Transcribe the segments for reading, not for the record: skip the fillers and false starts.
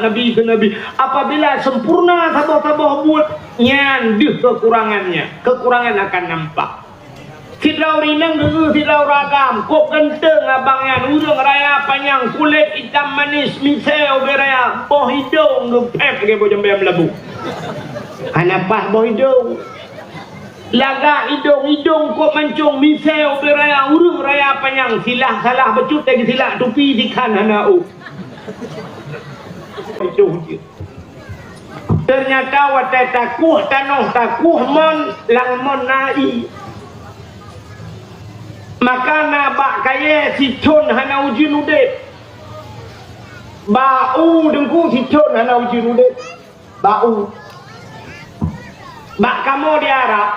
Nabi ke Nabi. Apabila sempurna tabah-tabah buat nyan dih kekurangan akan nampak. Tidau rinang dulu tidau ragam kok genteng abangnya urang raya panjang kulit hitam manis miseo beraya boh hidung ngepep ke bojong bayam labu. Anapah boh hidung laga hidung kok mancung miseo beraya urang raya panjang silah salah becut lagi silah tupi dikan hanau. Itu je. Ternyata watai takuh tanah takuh mon lang mon nai. Maka nabak kaya si con hana ujin udet. Bau dengku si con hana ujin udet. Bau. Bak kamu di Arab.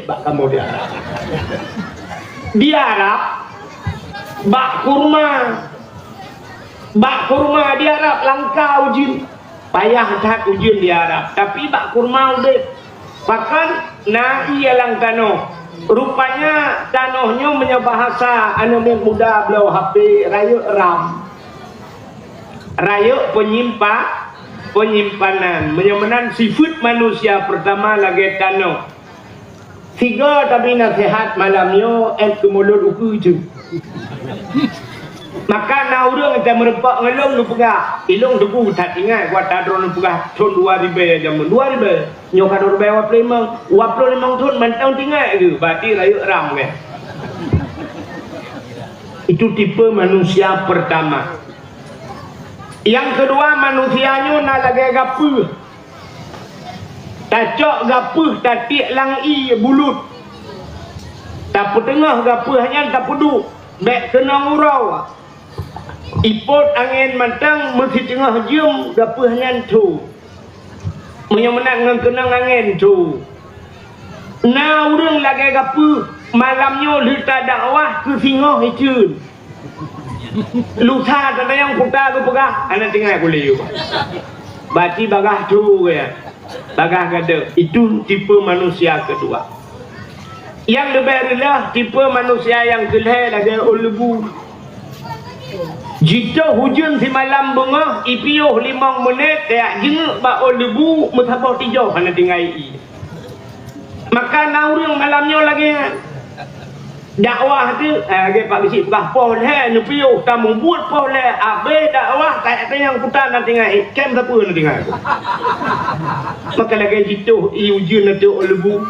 Bak kamu di Arab. Di Arab bak kurma. Bak kurma di Arab langka ujin. Payah tak ujin di Arab. Tapi bak kurma udah. Bahkan nahi langka no. Rupanya tanohnya punya bahasa anak muda belau HP rayuk ram. Rayuk penyimpanan. Menyamanan sifat manusia pertama lagi tanoh. Tiga tapi nasihat malamnya kemulut uku je. Maka na urang kita merepak ngelong lu pegah. Ilong debu tak ingat kuat tadron lu pegah ton 2000 jaman 2000. Nyoka 25 ton mantau tinggal ke. Berarti rayuk ram ke. Itu tipe manusia pertama. Yang kedua manusianya nak lagi gapuh. Tacok gapuh tatik lang i bulut. Tak tengah gapuh hanya tak peduk. Bek kena urau. Ipot angin mantang mesti tengah jam gapuh nyantu. Menyemenat dengan kenang angin tu. Nah urang lagi gapuh malamnya lita dakwah ke singoh icun. Lusa tak yang putar ke pegah anak tinggal aku liu. Berarti bagah tu ya. Bagah gada. Itu tipe manusia kedua. Yang lebih adalah tipe manusia yang kelih lagi lebu. Jika hujan si malam bunga ipiuh 5 menit tak jenguk ba lebu musabah 3 hana tinggal i. Maka naurang malamnya lagi dakwah tu lagi pak bisi pegah poh le nupiuh tamu buat poh le abe dakwah tak yang putar nak tinggal i kem siapa nak tinggal. Maka lagi jitu i hujan tu lebu.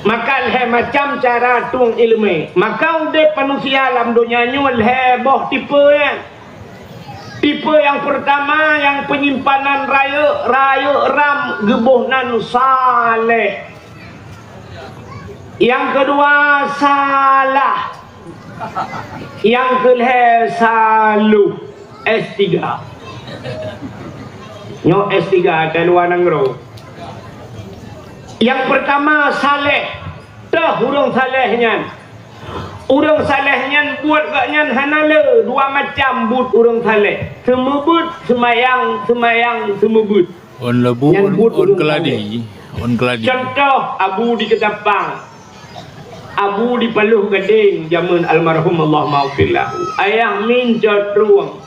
Maka leh macam cara tung ilmu. Maka udah manusia dalam dunia ni leh boh tipe ya. Tipe yang pertama yang penyimpanan raya ram gebuhnan saleh. Yang kedua salah. Yang kelih salu S3. Nyo S3 dan luar nangro. Yang pertama saleh. Dah urang salehnya. Urang salehnya buat gaknya hanale dua macam but urang saleh. Semebut semayang semebut. On lebu on keladi. On keladi. Contoh Abu di Ketapang. Abu di Paluh Gading zaman almarhum Allah maafillahu. Ayah min jatruang.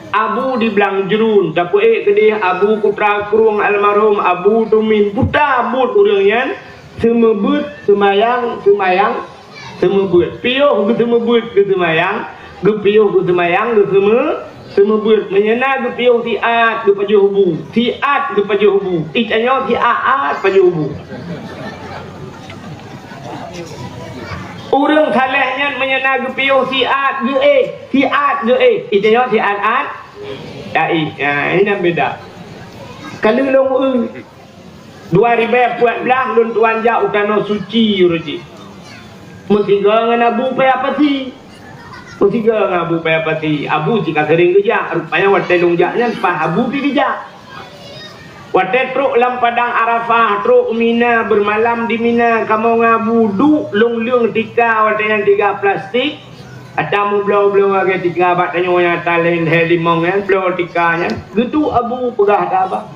Abu di Belang Jerun tapi kedih Abu Putra Kurung almarhum Abu Tumin putar but urangnya semebut semayang semebut piuh ke semebut ke semayang gepiuh ke semayang ke semebut menyena gepiuh tiat ke pajuh hubu tiat ke pajuh hubu itanya tiat pajuh hubu. Urang salehnya menyena gepiuh tiat ge itanya tiat dai. Ini yang beda. Kalau long 2014 lun tuan ja utano suci uruji. Musiga dengan Abu Payapati. Musiga dengan Abu Payapati. Abu jika sering kerja, rupanya watai longjaknya pas Abu pergi kerja. Watai truk lam padang Arafah, truk Mina bermalam di Mina, kamu ngabu duk long leung tika watai yang 3 plastik. Atamu belau-belau lagi tiga bat tanya yang talent helimong kan belau tikanya. Gitu Abu pegah apa?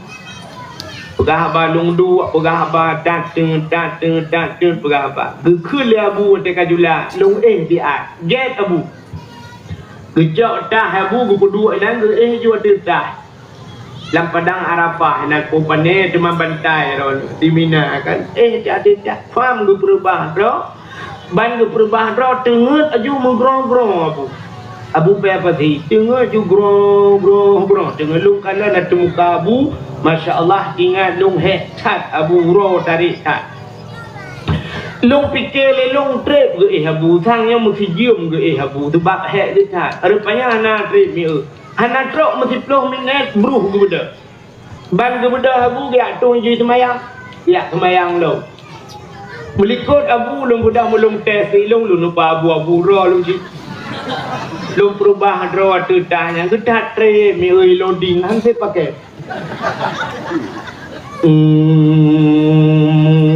Pegah apa lungdu, pegah apa dateng pegah apa. Gekul Abu teka jula long diat. Get Abu. Gejak dah Abu gupuduk dan ge jua dah. Dalam padang Arafah nak kupane cuma bantai ron di Mina kan. Dia faham ke perubahan ro. Ban ke perubahan ro tengut aju mengrong-grong Abu apa sih? Tengok ju grong. Tengok lung kala nak muka Abu, masya-Allah ingat lung hetat Abu ro tarik tat. Lung fikir le lung trip ke Abu, thangnya mesti jium ke Abu sebab hek dia tat. Rupanya ana trip mi ana trok mesti 10 minit bruh ke benda. Ban ke benda Abu dia tung je semayang. Ya semayang lo. Melikut Abu lung budak mulung tes lung lupa Abu ro lung ji. Lung perubahan ro tu tanya kedat trip mi loading hang saya pakai.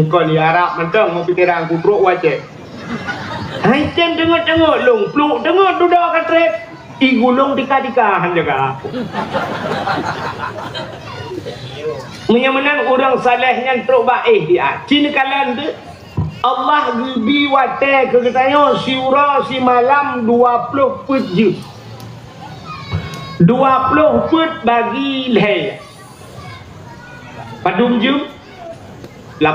Kau ni Arab mentang mau pikiran aku truk wajib. Hai tem tengok lung pluk tengok tu dah kat trip. Igulung dika-dikahan jaga. Menyemenang orang salehnya truk baik dia. Cina kalan tu Allah gibi wate ke katanya siura si malam 20 put je. 20 put bagi leh. Padum je 8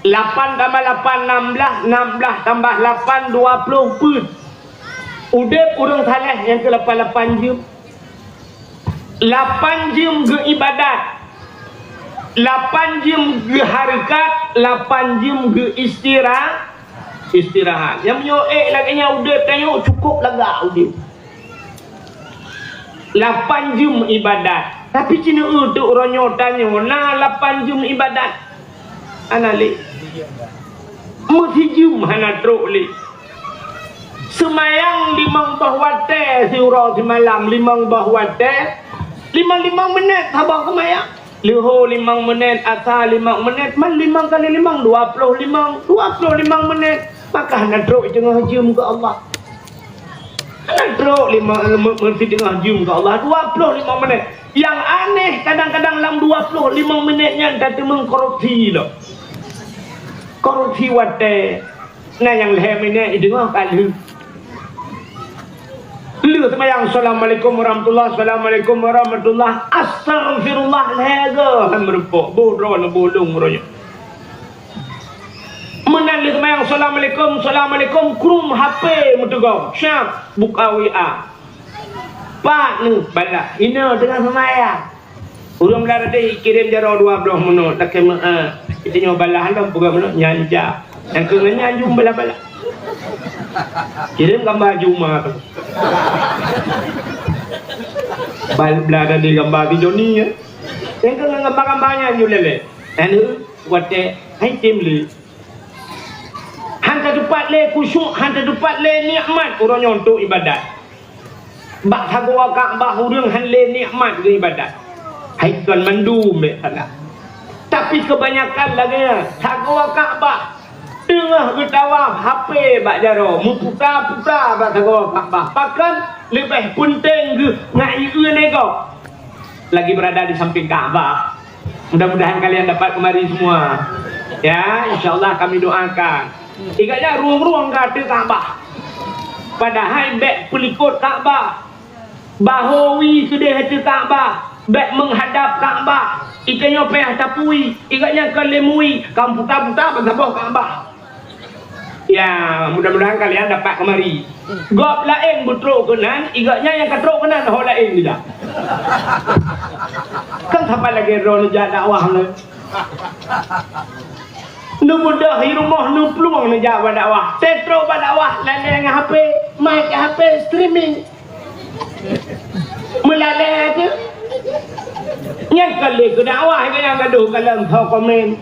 tambah 8 16 tambah 8 20 put. Udah orang saleh yang ke 8 jam 8 jam ke ibadat 8 jam ke harikat 8 jam ke istirahat yang menyoek lagi nya udah tengok cukup lega udah 8 jam ibadat tapi cina tu orang nyotanya nah 8 jam ibadat analik mesti jam hana truk li semayang 5 bahwate surah di malam 5 bahwate 5 minit habang semayang Liho 5 menit, asal 5 menit, man 5 kali 5, 25 menit. Maka nak drop tengah jam ke Allah. Nak drop 5 mesti tengah jam ke Allah, 25 menit. Yang aneh kadang-kadang dalam 25 menitnya kata mengkorupsi loh. Korupsi wate. Nah yang leher minit dengar kali. Lu semayang Assalamualaikum warahmatullahi Assalamualaikum warahmatullahi Astaghfirullah lega merupuk bodoh na bolong ronya menan lu semayang Assalamualaikum krum HP mutugau syap buka WA pak ni bala ina tengah semayang urang belar deh kirim jaro 12 menit tak kena kita nyoba balah dah buka menit nyanja yang kena nyanjum bala-bala kirim gambar Juma tu belada di gambar di Joni ya yang kan gambar-gambarnya nyulele anu wate hai timli hanta dapat le khusyuk hanta dapat le nikmat orang nyontok ibadat bak thagoa Kaabah urang han le nikmat ke ibadat hai tuan mandu mek salah tapi kebanyakan lagi thagoa Kaabah tengah bertawaf HP bak jaro muputa-puta bak thagoa Kaabah pakan lebih penting ke ngai nego lagi berada di samping Kaabah. Mudah-mudahan kalian dapat kemari semua ya, insyaallah kami doakan igaknya ruang-ruang kata Kaabah padahal bek pelikut Kaabah bahawi kedai hati Kaabah bek menghadap Kaabah ikanya peh tapui igaknya kelemui kamputa-puta bersabah Kaabah ya, mudah-mudahan kalian dapat kemari. Gop lain butruk kenan, igaknya yang katruk kenan ho lain tidak. Kan sampai lagi ro nejak dakwah ni. Nu mudah di rumah nu peluang nejak dakwah. Setro dakwah lain dengan HP, mic HP streaming. Melalai tu. Yang kali ke dakwah yang gaduh kalam tho komen.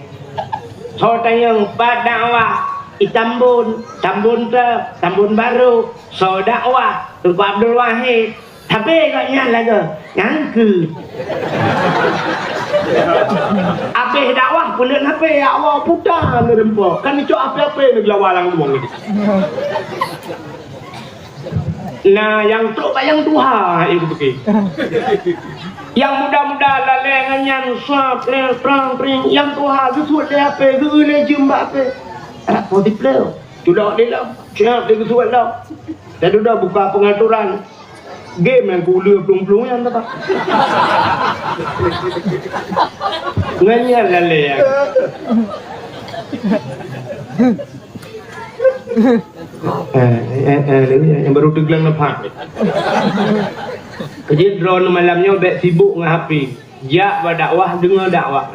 Tho tayang pada dakwah Tambun Trep, Tambun Baru, so dakwah, Tunku Abdul Wahid, tapi agaknya lagi, ngangku. Habis dakwah pun nak apa? Awak putar ni rempah. Kan itu apa-apa ni lawalang luang ni. Nah, yang tu yang Tuhan itu begini. Yang muda-muda lalengan swap, perang, yang Tuhan tu suat dia apa? Tu le jumpa apa? Putih pleu, sudah dalam, siap dia kesuat dah. Dan sudah buka pengaturan. game yang gula pelung-pelung yang tak. Nganya lale ya. Yang baru teglang lepas. Kerja drone malamnya baik sibuk dengan HP. Jak berdakwah dengar dakwah.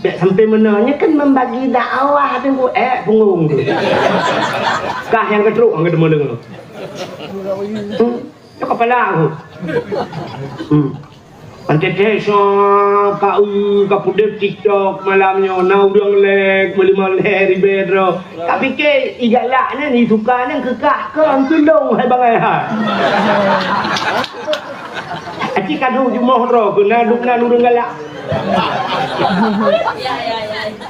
Tak sampai menanya kan membagi dakwah tu punggung tu. Kah yang keteruk ang kedema dengar. Cak kepala aku. Pantai desa kau pudep TikTok malamnya na udang lek melek ribetro. Tapi ke igalaknya ni sukanya kekah ke antulung hai bangai ha. Aci kadu jumoh ro kena dukna nurung galak.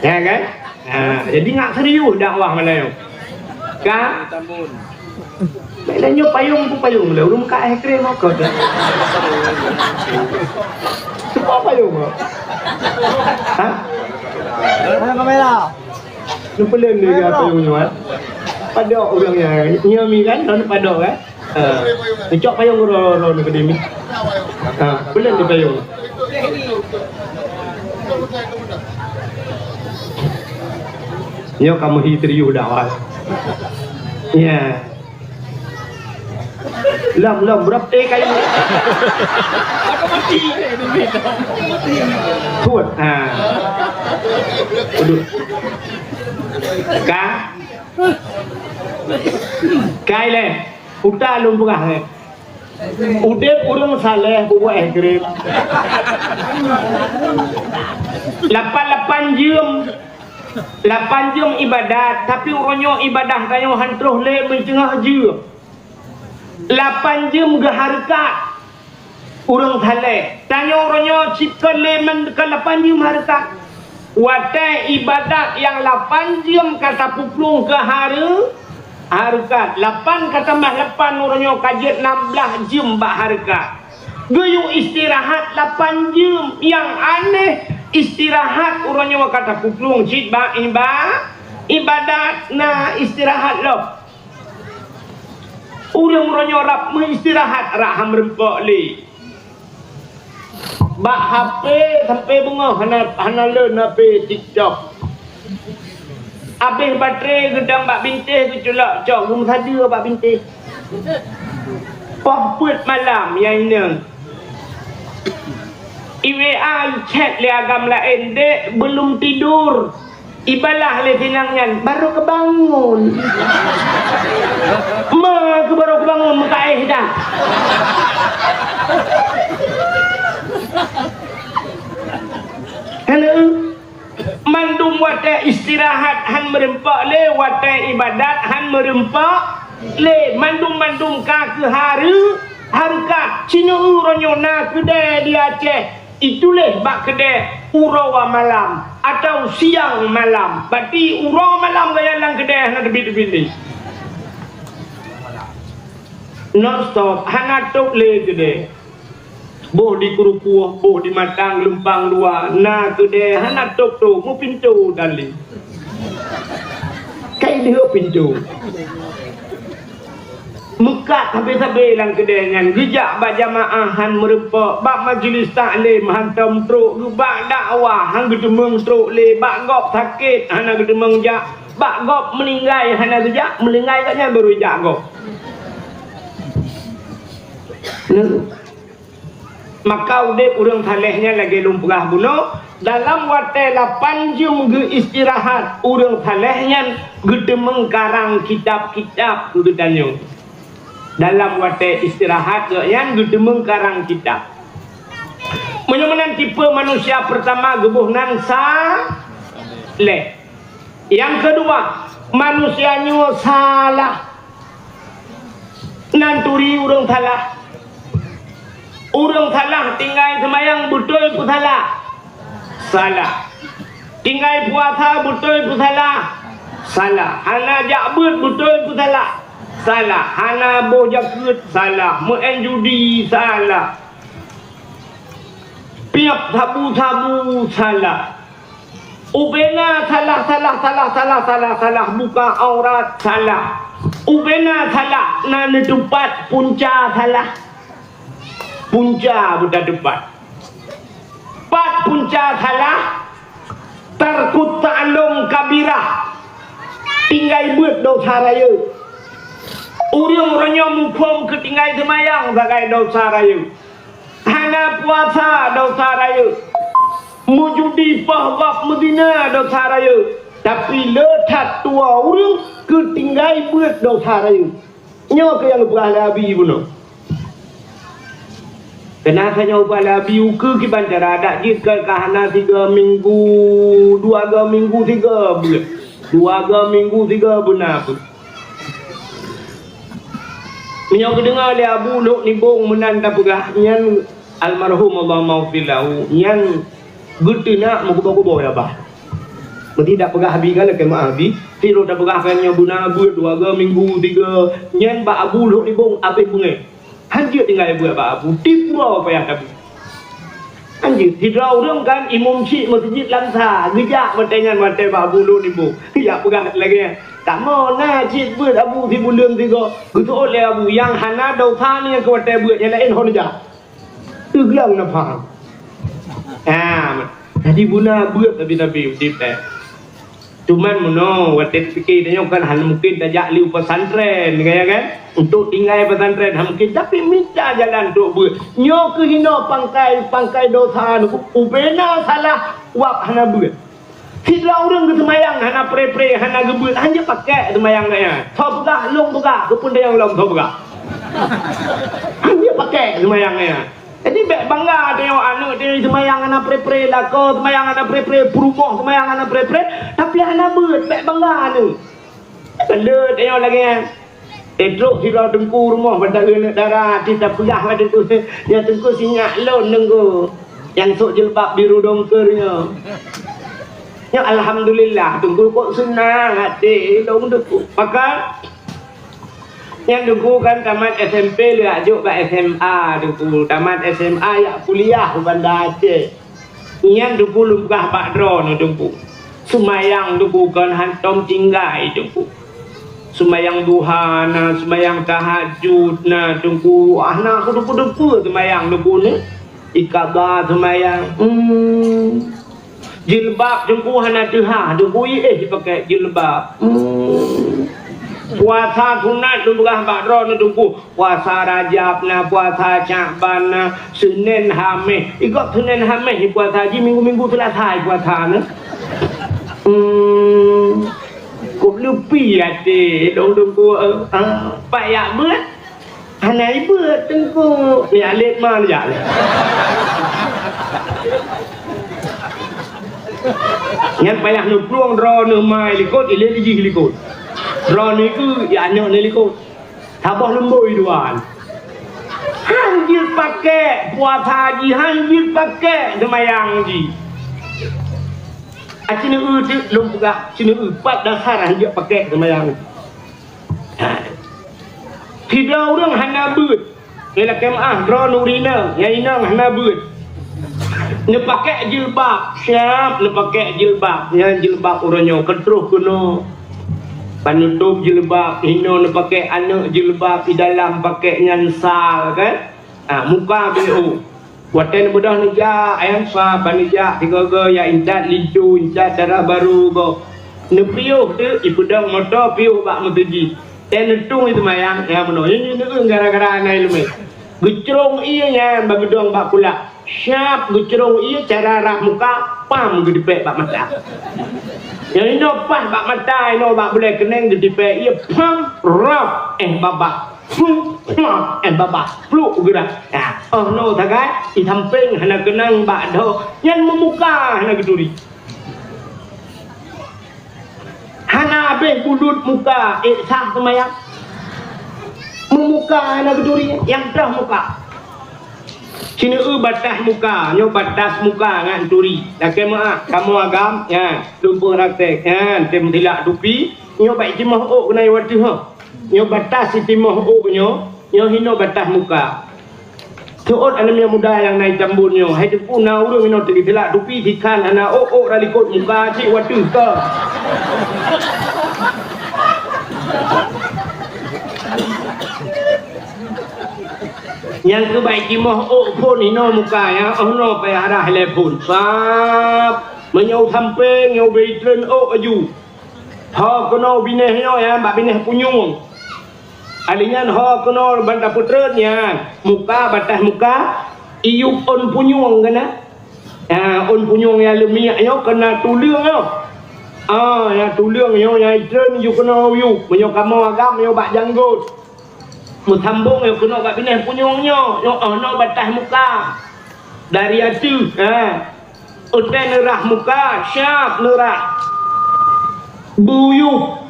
Ya kan? Jadi ngak serius dakwah Melayu. Kan? Melayu payung lah. Urung ka ekre mau kau dah. Semua payung. Ha? Mana kamera? Lupa lain dia payungnya. Padok orangnya. Nyami kan? Lalu padok kan? Cok payung ro nak kedemi. Belum di payung. Nyo kamu hitriu dakwah. Ya. Lam berapa kayu. Aku mati. Tuat. Duduk. Kai le. Uta lum buka. Udah urung saleh buat grip. 8 jam ibadat tapi uronyo ibadah kayo hantruh le mencengah je 8 jam ke harkat urang saleh tanya uronyo cikal le men ke 8 jam harkat watai ibadat yang 8 jam kata puplung ke harkat 8 kata mah 8 uronyo kajet 16 jam bak harkat guyung istirahat 8 jam yang aneh istirahat urangnya kata puplung cik ba ibadat na istirahat lo urang-urangnya rap istirahat raham rempok li bak HP sampai bunga hana le HP TikTok habis baterai gedang bak bintih ke culak cok gum saja bak bintih put malam yang ini IWA chat le agam lain dek belum tidur ibalah le tinangnya baru kebangun baru kebangun muka dah hello mandum wate istirahat han merempak le wate ibadat han merempak le mandum ka ke harka cina uronyo na kedai di Aceh itulah bak kedai urawa malam atau siang malam berarti urawa malam gaya lang kedai nak tepi-tepi ni non stop hana tok le kedai boh di Kurupuh boh di Matang Lempang dua na kedai hana tok tu mu pintu dali kai dia pintu Mekah sampai-sampai lang kedaian gejak bak jamaahan merempak bak majlis taklim hantam truk bak dakwah hang gedemeng truk le bak gop sakit hana gedemeng jak bak gop meninggai hana gejak melinggai katnya baru jak gop maka udah urang salehnya lagi lumpah bunuh dalam watai 8 jam ge istirahat urang salehnya gedemeng karang kitab-kitab gedanya dalam watai istirahat yang gedemeng karang kitab menyamanan tipe manusia pertama gebuhnan saleh yang kedua manusianya salah nanturi urang salah tinggal semayang betul pun salah tinggal puasa betul pun salah hana jakbut betul pun salah hana boh jakut salah main judi salah piap sabu-sabu salah ubena salah buka aurat salah ubena thala na nedupat punca thala punca budak depan pat punca thala tarkut ta'alum kabirah tinggai buat dosa raya urang orangnya mufum ketinggai semayang bagai dosa raya hana puasa dosa raya mujudi pahwab Medina dosa raya tapi letak tua orang ketinggai buat dosa raya nyo ke yang berah labi puno kenapa nyo berah labi uke ki bandara dak jika kahana 3 minggu 2 minggu 3 bulan 2 minggu 3 bulan pun nyo kedengar le abu luk ni bong menanda pegah nyan almarhum Allah maghfirlahu nyan gutu nak mugo-mugo ya bah tidak pegah habis kan ke mak habis tiro dah pegah kan nya buna buat 2 minggu 3 nyen ba abu luk ni bong ape bungai hanjut tinggal buat ba abu tipu apa yang habis anjir tidak orang kan imam syik masjid lamsa gejak bertanya mata ba abu luk ni bong ya pegah lagi tak mau na syik buat abu ti bulan 3 gitu oleh abu yang hana dosa ni ke wate buat yang lain hon ja teglang na faham jadi buna buat tapi dipet cuman mono wate fikir dia kan hal mungkin tajak liu pesantren kaya kan untuk tinggal pesantren mungkin tapi minta jalan untuk buat nyo ke hino pangkai dosa ubena salah wap hana buat tidak orang ke semayang hana pre hana gebut hanya pakai semayang dia thau pegah long pegah kepun dia yang long thau pegah hanya pakai semayang dia jadi baik bangga tengok anak dia semayang anak pre lah kau semayang anak pre perumah semayang anak pre tapi anak ber baik bangga ni benda tengok lagi kan teruk sirau tengku rumah pada anak darah kita pegah pada tu yang tengku sinyak lon nengku yang sok jilbab biru dongkernya ya alhamdulillah tengku kok senang hati dong tengku maka yang dulu kan tamat SMP lu ajuk ke SMA dulu tamat SMA ya kuliah ke Bandar Aceh yang dulu lukah Pak Dron dulu semayang dulu kan hantom tinggai dulu semayang duha na semayang tahajud na dulu anak aku dulu semayang dulu ni ikabah semayang jilbab dulu hana duha dulu dipakai jilbab puasa sunat tu bukan Badron tu puasa Rajab na puasa Syakban na Senin Khamis ikut Senin Khamis puasa haji minggu-minggu Selasa puasa na kau lupi hati dong payah buat hanai buat tengku ni alit mana ya yang payah nu pluang ro nu mai likut ile liji likut ro ni ku ya anak ni likut tabah lemboi duan hanjil pakai puasa haji hanjil pakai semayang haji acina tu lombuka cina pat dasar hanjil pakai semayang tidak orang hana beut ialah kemah ro nurina yainang hana beut ni pakai jilbab siap ni pakai jilbab yang jilbab orangnya ketruh kuno panutup jilbab hino ni pakai anak jilbab di dalam pakai nyansal kan muka BO watan mudah neja ayam sa panija tiga ya intat lidu intat darah baru go ni piuh tu ipudang motor piuh bak metuji dan netung itu mayang ya meno ini gara-gara anai lume gecrong iya nya bagedong bak pula siap gucerong iya cara rah muka pam gedepek bak mata yang ini pas bak mata ini bak boleh keneng gedepek iya pam rap babak babak peluk gerak oh no takai di samping hana kenang bak do yang memuka hana geduri hana abeh bulut muka sah semayang memuka hana geduri yang dah muka sini batas muka, nyo batas muka ngan turi. Dak kema kamu agam ya, lumpur raktek ya, tem tilak dupi, nyo baik timah ok kena wati ha. Nyo batas timah ok nyo hino batas muka. Tuot anak muda yang naik jambun nyo, hai tu na urang nyo tilak dupi dikan ana ok ralikot muka cik wati ke. yang kebaik moh pun ino muka ya ono pe arah le pun sap menyau samping nyau beitren aju ha kono bineh yo ya mbak bineh punyung alingan ha kono banda putren ya muka batas muka iup on punyung kana on punyung ya lemia yo kena tuliang yo ya tuliang yo ya tren yu kono yu menyo kamo agam yo bak janggut sambung yo kena bak bineh punyungnya yo ono batas muka dari atu utai nerah muka syap nerah buyuk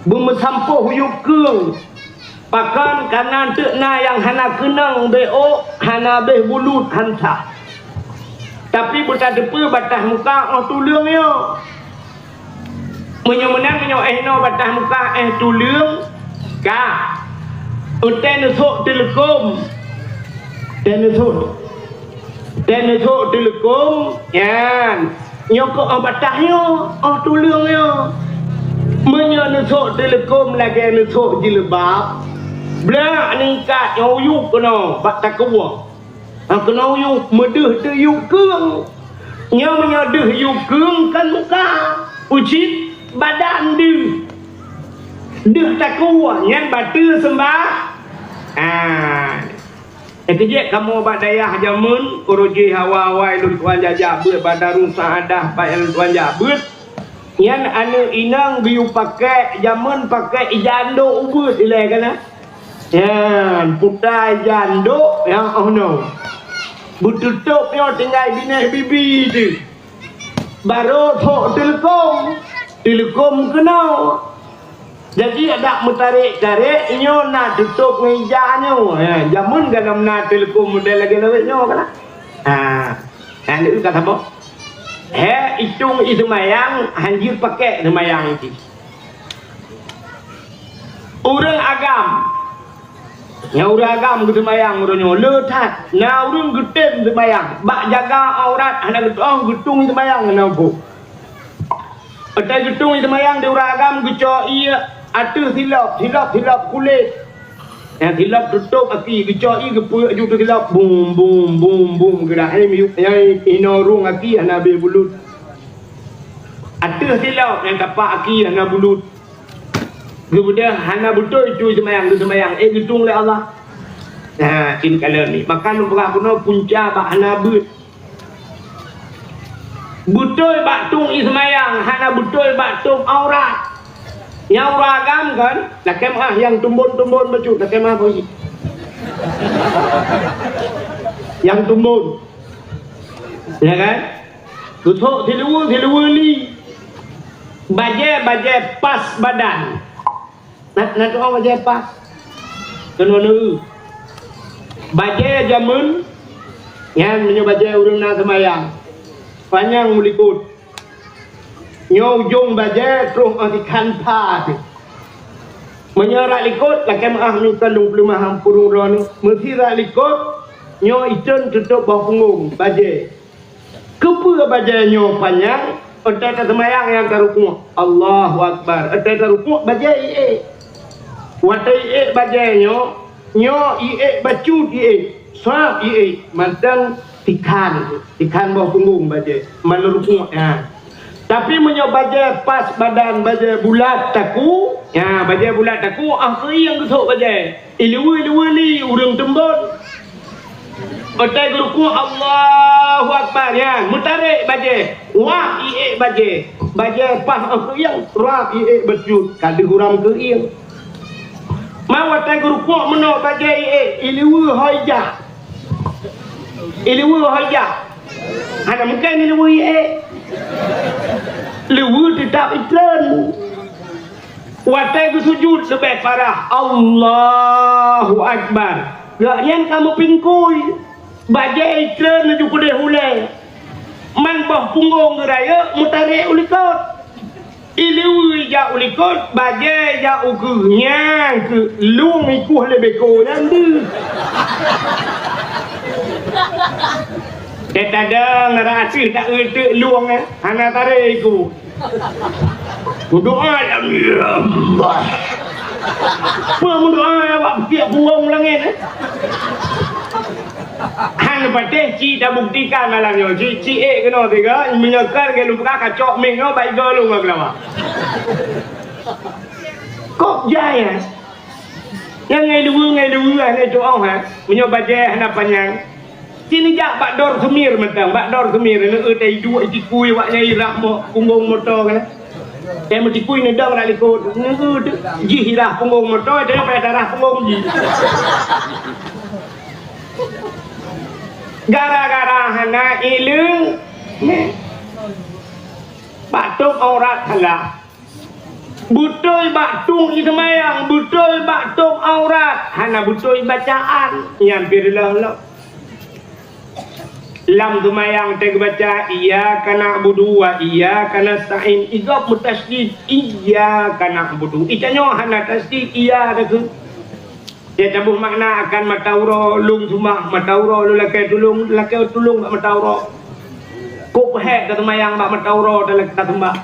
bermesampuh huyuk keung pakan kanan tekna yang hana kenang beo hana beh bulut hantar tapi buta depa batas muka tuliang yo menyo-menang menyo no batas muka tuliang ka utai nesok telekom telekom yan nyokok batahnya tuliang yo menyo nesok telekom lagi nesok jilbab bla ningkat yuk kono bak takwa kono yuk medeh de yuk keung nya menyo deh yuk keung kan muka ucit badan deh takwa nyan batu sembah kejek kamu bak dayah jamun uruji hawa-hawai lu tuan jajah ber badarung saadah bayal tuan jabut yan anu inang biu pakai jamun pakai ijando ubut ilai kana yan putai jando yang no bututup yo tinggal bineh bibi tu baru thok telekom kenal jadi ada mutarik-tarik inyo nak tutup ngejanya jamun ganam na telekom model lagi lawetnya kan itu kata apa hitung semayang hanjir pakai semayang itu orang agam orang agam ke semayang orangnya letat na orang getem semayang bak jaga aurat anak getung semayang kenapa ada getung semayang di orang agam geco iya ada hilap kulit yang hilap tutup aki gecoi gepuak ju hilap bum gerak yang inorung aki ana be bulut ada hilap yang dapat aki ana bulut kemudian hana betul itu semayang gedung oleh Allah in kala ni makan berapa punca bak hana betul bak tung semayang hana betul bak tung aurat yang ragam kan lakem yang tumbun baju lakem apa sih yang tumbun ya kan tutup tilu ni baje pas badan nak tu orang baje pas kena baje jamun yang menyo baje urang na semayang panjang mulikut nyo ujung baje terus antikan pa menyerak likut lakem mi kalung pelumah purung ron mesti rak likut nyo iten tutup bawah punggung baje kepa baje nyo panjang otak semayang yang tarukuk Allahu akbar otak tarukuk baje watai baje nyo bacu swab mantan tikan bawah punggung baje malurukuk tapi menyoba baje pas badan baje bulat taku baje bulat taku akhir yang gesok baje ilui li urang tembon otai guruku Allahu akbar mutarik baje wah baje pas akhir yang rap bejut kada guram ke ieu mau otai guruku meno baje ilui hoja ana mungkin ilui lewu tetap iklan watai ku sujud sebab parah Allahu akbar gak yang kamu pingkui bajai iklan menuju kuda hulai man bah punggung geraya mutarik ulikot ilewu ja ulikot bajai ja ugunya ke lung ikuh lebeko nanti tak ada ngerasi tak ada luang hana tarik iku berdoa ya Allah berdoa ya Pak tiap buang langit Han patih ci dah buktikan malamnya. Ci kena tiga menyekar ke lupa kacok mengo baik golong agama. Kok jaya? Yang ngai dua ni tu oh ha. Menyoba jaya hana panjang. Sini jak bakdor semir mentang, bakdor semir ni tai dua ikui wak nyai rak mo punggung motor kan. Dia mesti kui ni dang nak likut. Ji hirah punggung motor dia pada darah punggung ji. Gara-gara hana ilung batuk aurat halah. Betul batung di semayang, betul batung aurat, hana betul bacaan, nyampirlah lah. Lam semayang teg baca iya kana budu wa iya kana sa'in igab mutasdid iya kana budu. Icanyo hana tasdid iya dak. Dia cabuh makna akan matauro lung sumah matauro lu lakai tulung mak matauro. Kup hek dak semayang mak matauro dalam kita sembah.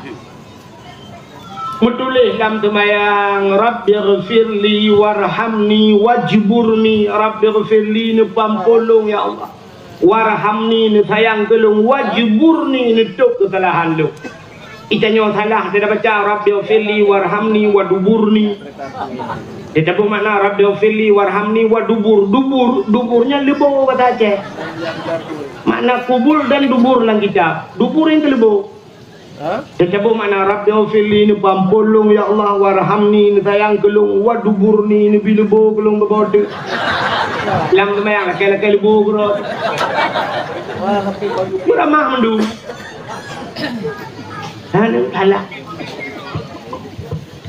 Metulis dalam semayang Rabbighfirli warhamni wajburni. Rabbighfirli ni pampolong ya Allah, warhamni ni sayang tolong, wajburni ni tuk kesalahan lu. Icanyo salah dia dah baca Rabbighfirli warhamni waduburni. Dia tahu makna Rabbighfirli warhamni wadubur. Duburnya lebau kata Aceh. Makna kubur dan dubur lang kitab. Dubur yang lebau. Dia cabut makna Rabbighfirli ni pampolong ya Allah, warhamni ni sayang kelung, waduburni ni bilebo kelung berbode. Lam semayang lakai lebo gerot. Beramah mendu. Hanu salah.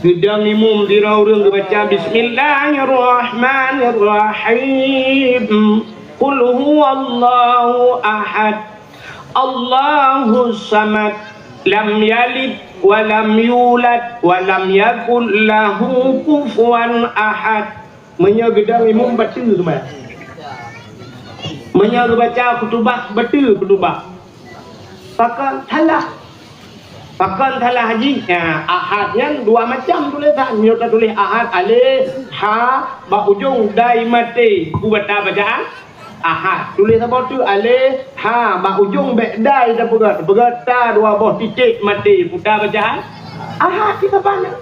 Gedang imum dirau-rung baca Bismillahirrahmanirrahim. Qul huwallahu ahad. Allahus samad. Lam yalid wa lam yulad wa lam yakul lahu kufuwan ahad. Menyegedang imam betul tu mah. Menyeg baca kutubah betul kutubah. Pakan salah haji. Ya, ahadnya dua macam tulisan. Nyata tulis ahad alif ha ba ujung dai mati. Ku baca bacaan ahad. Tulis apa tu alif ha ba ujung be dai dah pegat ta dua boh titik mati. Putar bacaan ahad kita pandang.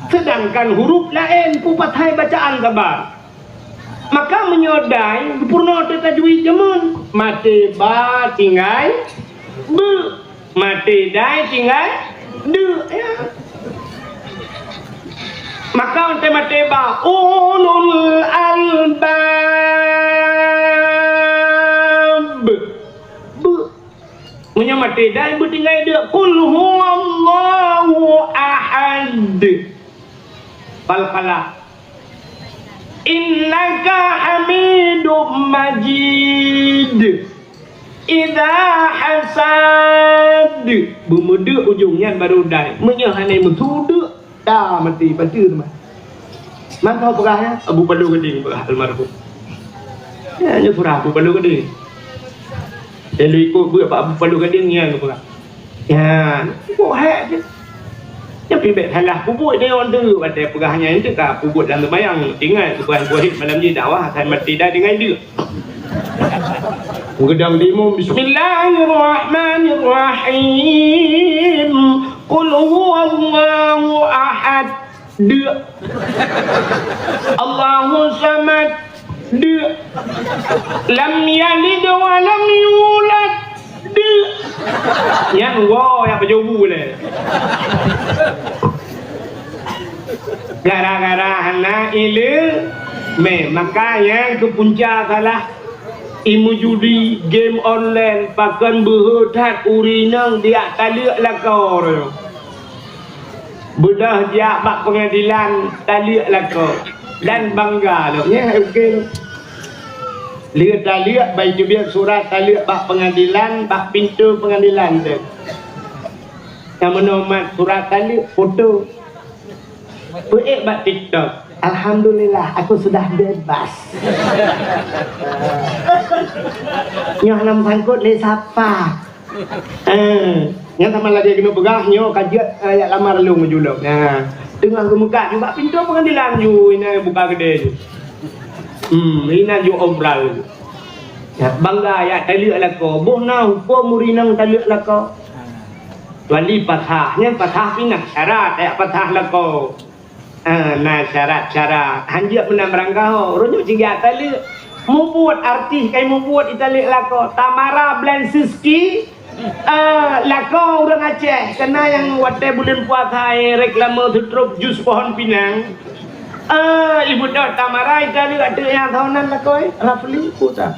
Sedangkan huruf lain pupathai bacaan sabar. Maka menyodai purna tajwid jamun. Mati ba tinggal be, mati dai tinggal de ya. Maka untuk mati ba ulul albab be, punya mati dai be tinggal de. Qul huwallahu ahad. Falqala innaka hamidum majid. Idza hasad bermuda ujungnya baru dai menyahanai mutudu dah mati betul mah. Maka perahnya Abu Palu Keding perah almarhum. Ya nya surah Abu Palu Keding. Dia ikut buat Abu Palu Keding yang perah. Ya, kok hak je. Tapi bet halah puput dia orang tu pada perahnya itu tak puput dalam sembahyang tinggal sebuah buahid malam ni dakwah akan mati dah dengan dia. Gedang limum Bismillahirrahmanirrahim. Qul huwallahu ahad. Dia Allahu samad. Dia lam yalid wa lam yulad. Dia yang wow yang berjobu le. Gara-gara anak ilu makanya ke puncak salah imu judi game online pakan berhutat urinang dia taliak lakor bedah dia bak pengadilan taliak lakor dan bangga loh ya okey lihat taliak baik biar surat taliak bak pengadilan bak pintu pengadilan tu yang menomat surat taliak foto buat bak TikTok. Alhamdulillah aku sudah bebas. Nyoh nam sangkut le siapa? Yang sama lagi kena pegah nyoh kajian ayat lamar lu ngejuluk. Nah, tengah ke muka juga pintu pengadilan ju ini buka gede ju. Ina ju obral. Ya, bangga ya taluk lako. Bohna hukum murinang taluk lako. Wali patahnya patah pinang syarat ya patah lako. Nah syarat. Hanjak menang berangkau. Rujuk tiga taluk. Mau buat artis kayak mau buat taluk lako. Tamara Blansiski. Lako orang Aceh. Kena yang wadah bulan puasa reklama tutup jus pohon pinang. Ibu dah Tamara taluk ada yang tahunan lako. Rafli putar.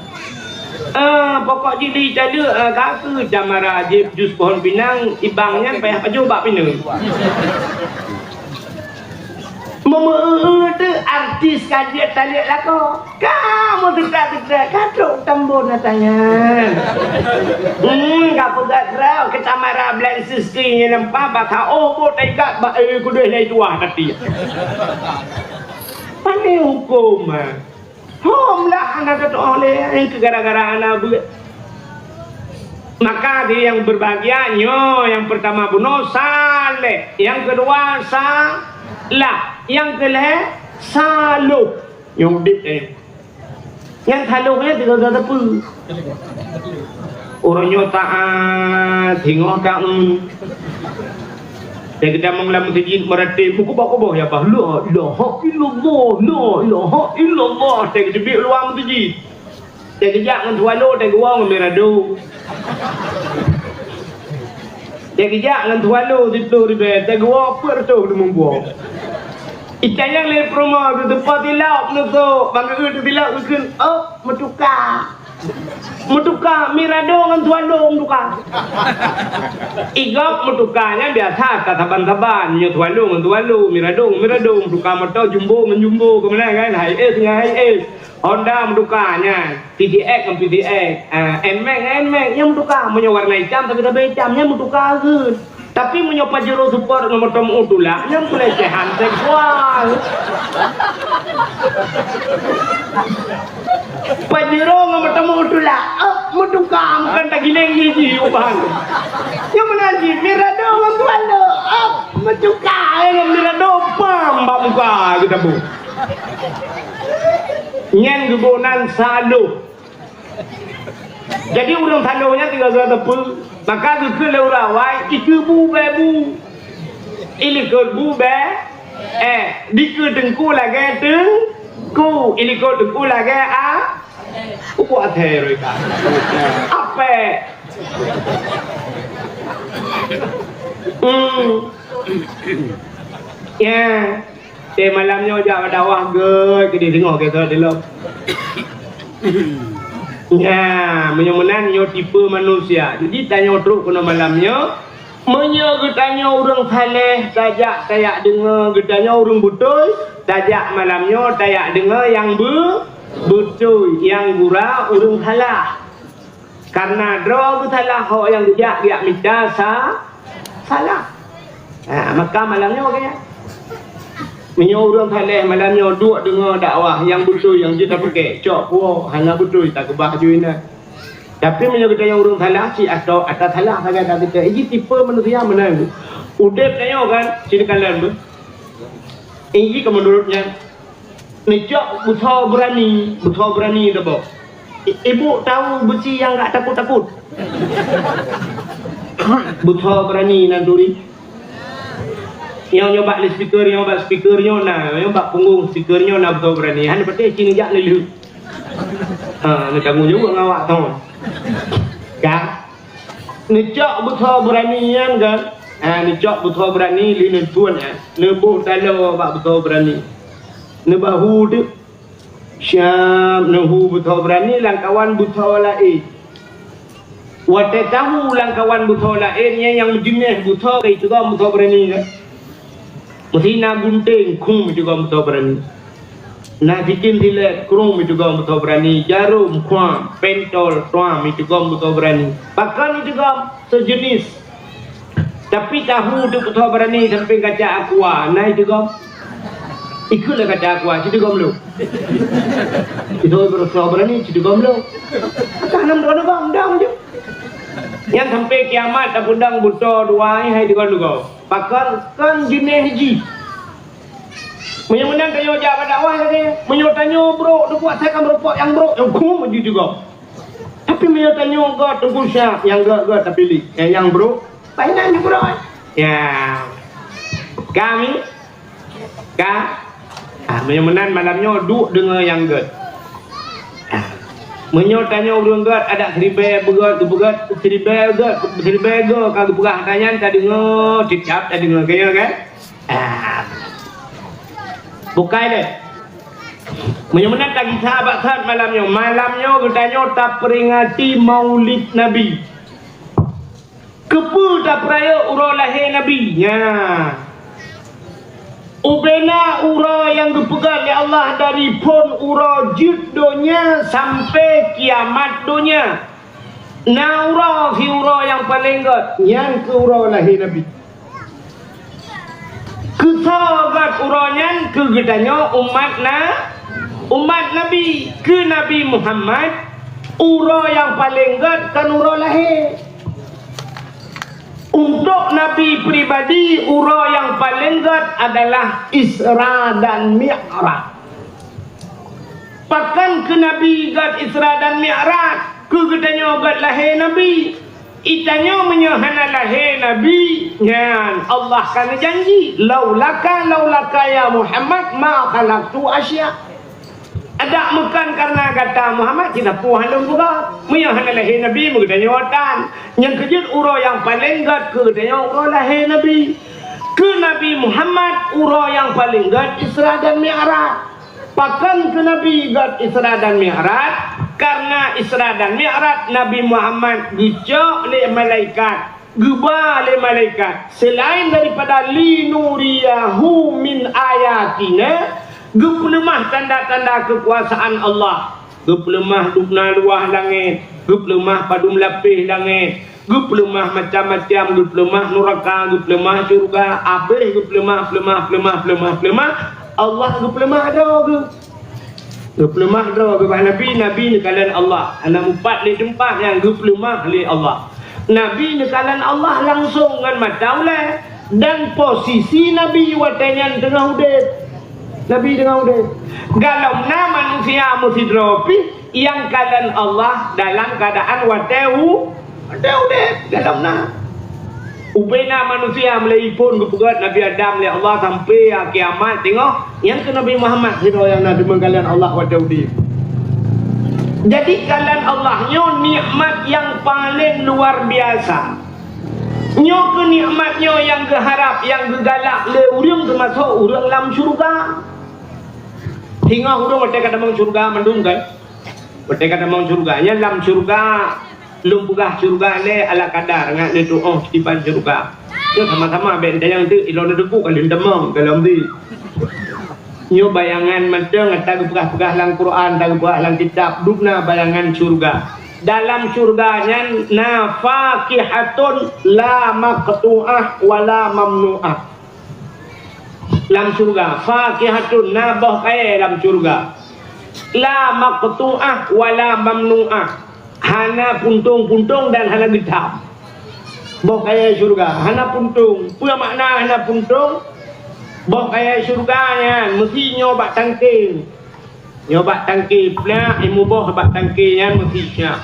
Pokok jadi ada kata Tamara Ajib jus pohon pinang ibangnya payah baju bak pinang. Mama tu artis kajian taliak lako. Kamu tidak katrok tambun natanya. Kamu tak tahu ke Tamara Blansiski yang nampak bakal bot ikat bak kuda lai tua nanti. Pandai hukum. Lah anak kata oleh yang gara-gara anak buat. Maka dia yang berbahagianya yang pertama bunuh saleh, yang kedua salah, yang ketiga saluh. Yang dit ni. Yang saluhnya tidak ada apa. Orangnya taat, tengok tak. Dia kita mengelam masjid meratib buku bak ya bah la ilaha illallah dia kecebik luar masjid dia kejak dengan tualo dia gua merado dia kejak dengan tualo situ di bed dia gua apa tu dia membuang ikan yang le promo tu tempat tilap tu bangga tu tilap bikin Mutuka mirado dengan tualo mutuka. Igap mutukanya biasa taban-taban nyo tualo dengan tualo mirado mutuka motor jumbo menjumbo kemana kan hai Honda mutukanya PTX dengan PTX Nmax yang mutuka punya warna hitam tapi lebih hitamnya mutuka ke. Tapi punya Pajero Super nomor temu itulah yang pelecehan seksual. Pajero nomor temu itulah mutuka bukan tak gileng gigi ubah. Yang mana sih mirado membualo mutuka yang mirado pam muka kita bu. Nyen gubonan salu. Jadi urang salunya tinggal tepu. Maka tu ke leurawai itu bu bebu. Ini ke bu be. Di ke tengku lagi tengku. Ini ke tengku lagi Uku ather ka. Apa? Ya. Malamnya jangan dawah ke dia tengok kita dulu. Ya, menyemenan yo tipe manusia. Jadi tanya teruk kena malamnya. Menyo getanya orang saleh tajak tayak dengar, getanya orang betul tajak malamnya tayak dengar yang betul, yang gura orang salah. Karena draw salah hak yang dia minta salah. Maka malamnya okey. Menyo orang saleh malamnya duduk dengar dakwah yang betul yang dia tak pakai cok puak hanya betul tak kebah juina. Tapi menyo kita yang orang salah si atau atas salah sangat tak kita. Ini tipe manusia mana? Udep tanya kan silakan lalu. Ini menurutnya nejak buta berani dah. Ibu tahu besi yang tak takut. Buta berani nanduri. Yang nyoba speakernya nah, nyoba punggung speakernya nah betul berani. Hanya betul cini jak lelu. Nak tanggung juga ngawak tu. Kan? Nejak betul berani kan? Nejak betul berani li tuan nebuh talo bak betul berani. Nebahu tu Syam nehu betul berani langkawan betul lain. Wate tahu langkawan betul lainnya yang jenis betul itu kan betul berani kan? Mesti nak gunting kum juga betul berani. Nak bikin tilet krum juga betul berani. Jarum kuam, pentol kuam juga betul berani. Bahkan juga sejenis. Tapi tahu tu betul berani sampai kaca aqua. Nah juga ikutlah kaca aqua. Itu gomlo. Itu betul berani. Itu gomlo. Tanam doa bang je. Yang sampai kiamat tak pundang buta dua hai di kau. Bahkan kan jenis haji. Menyemenan tanya jawab dakwah lagi. Tanya bro, dia buat saya kan merupok yang bro, yang kum maju juga. Tapi tanya God, tunggu syak, yang God tak pilih. Yang bro, painan ni bro. Ya. Kami menyemenan malamnya duduk dengan yang God. Tanya urang God ada seribe begat seribe kalau pegah tanya tadi dengar cicap tadi dengar kaya kan. Bukai deh. Menyemenan lagi sahabat malamnya bertanya tak peringati maulid Nabi. Kepu tak peraya urang lahir Nabi. Ya. Ubena ura yang dipegang oleh Allah dari pun ura jid dunia sampai kiamat dunia. Na ura si ura yang paling god yang ke ura lahir Nabi. Kesagat uranya ke gedanya umat Nabi ke Nabi Muhammad. Ura yang paling god kan ura lahir. Untuk Nabi pribadi, ura yang paling god adalah Isra dan Mi'raj. Pakan ke Nabi god Isra dan Mi'raj, ke gedanya god lahir Nabi. Itanya menyahana lahir Nabi. Yan, Allah kan janji, laulaka ya Muhammad ma khalaqtu asya. Ada makan karena kata Muhammad tidak puas dalam juga. Menyahana lahir Nabi mengadanya watan. Yang kejut ura yang paling god ke gedanya ura lahir Nabi. Ke Nabi Muhammad ura yang paling god Isra dan Mi'raj. Pakan ke Nabi god Isra dan Mi'raj. Karena Isra dan Mi'raj Nabi Muhammad gejak oleh malaikat. Gubah oleh malaikat. Selain daripada linuriyahu min ayatina. Guplemah tanda-tanda kekuasaan Allah. Guplemah dukna luah langit. Guplemah padum lapih langit. Guplemah macam-macam. Guplemah neraka. Guplemah syurga. Habis guplemah. Allah guplemah ada ke? Guplemah ada ke? Nabi ni kalian Allah. Anak empat di tempat yang guplemah oleh Allah. Nabi ni kalian Allah langsung dengan mata oleh. Dan posisi Nabi watanyan tengah udip. Nabi dengan udah galau manusia mesti dropi yang kalian Allah dalam keadaan watehu udah galau ubena manusia mulai pun kepegat Nabi Adam oleh Allah sampai kiamat tengok yang ke Nabi Muhammad hero yang Nabi mengkalian Allah watehu di. Jadi kalian Allah nyo nikmat yang paling luar biasa. Nyo ke nikmatnya yang keharap yang kegalak le urang termasuk urang dalam syurga. Hingga urang mereka kata mau surga mendung kan. Mereka kata mau surganya dalam surga lumpugah surga le ala kadar ngat le tu oh tiban surga. Yo sama-sama ben yang tu ilon deku kan demam dalam di. Nyo bayangan macam ngata pegah-pegah dalam Quran dan pegah dalam kitab dukna bayangan surga. Dalam surganya nafaqihatun la maqtu'ah wala mamnu'ah. Dalam surga faqihatun nabah kaya dalam surga la maqtu'ah wala mamnu'ah. Hana puntung-puntung dan hana getam. Boh kaya surga hana puntung. Apa makna hana puntung? Boh kaya surganya mesti nyoba tangking. Nyoba tangking pula ilmu boh bak tangkingnya mestinya.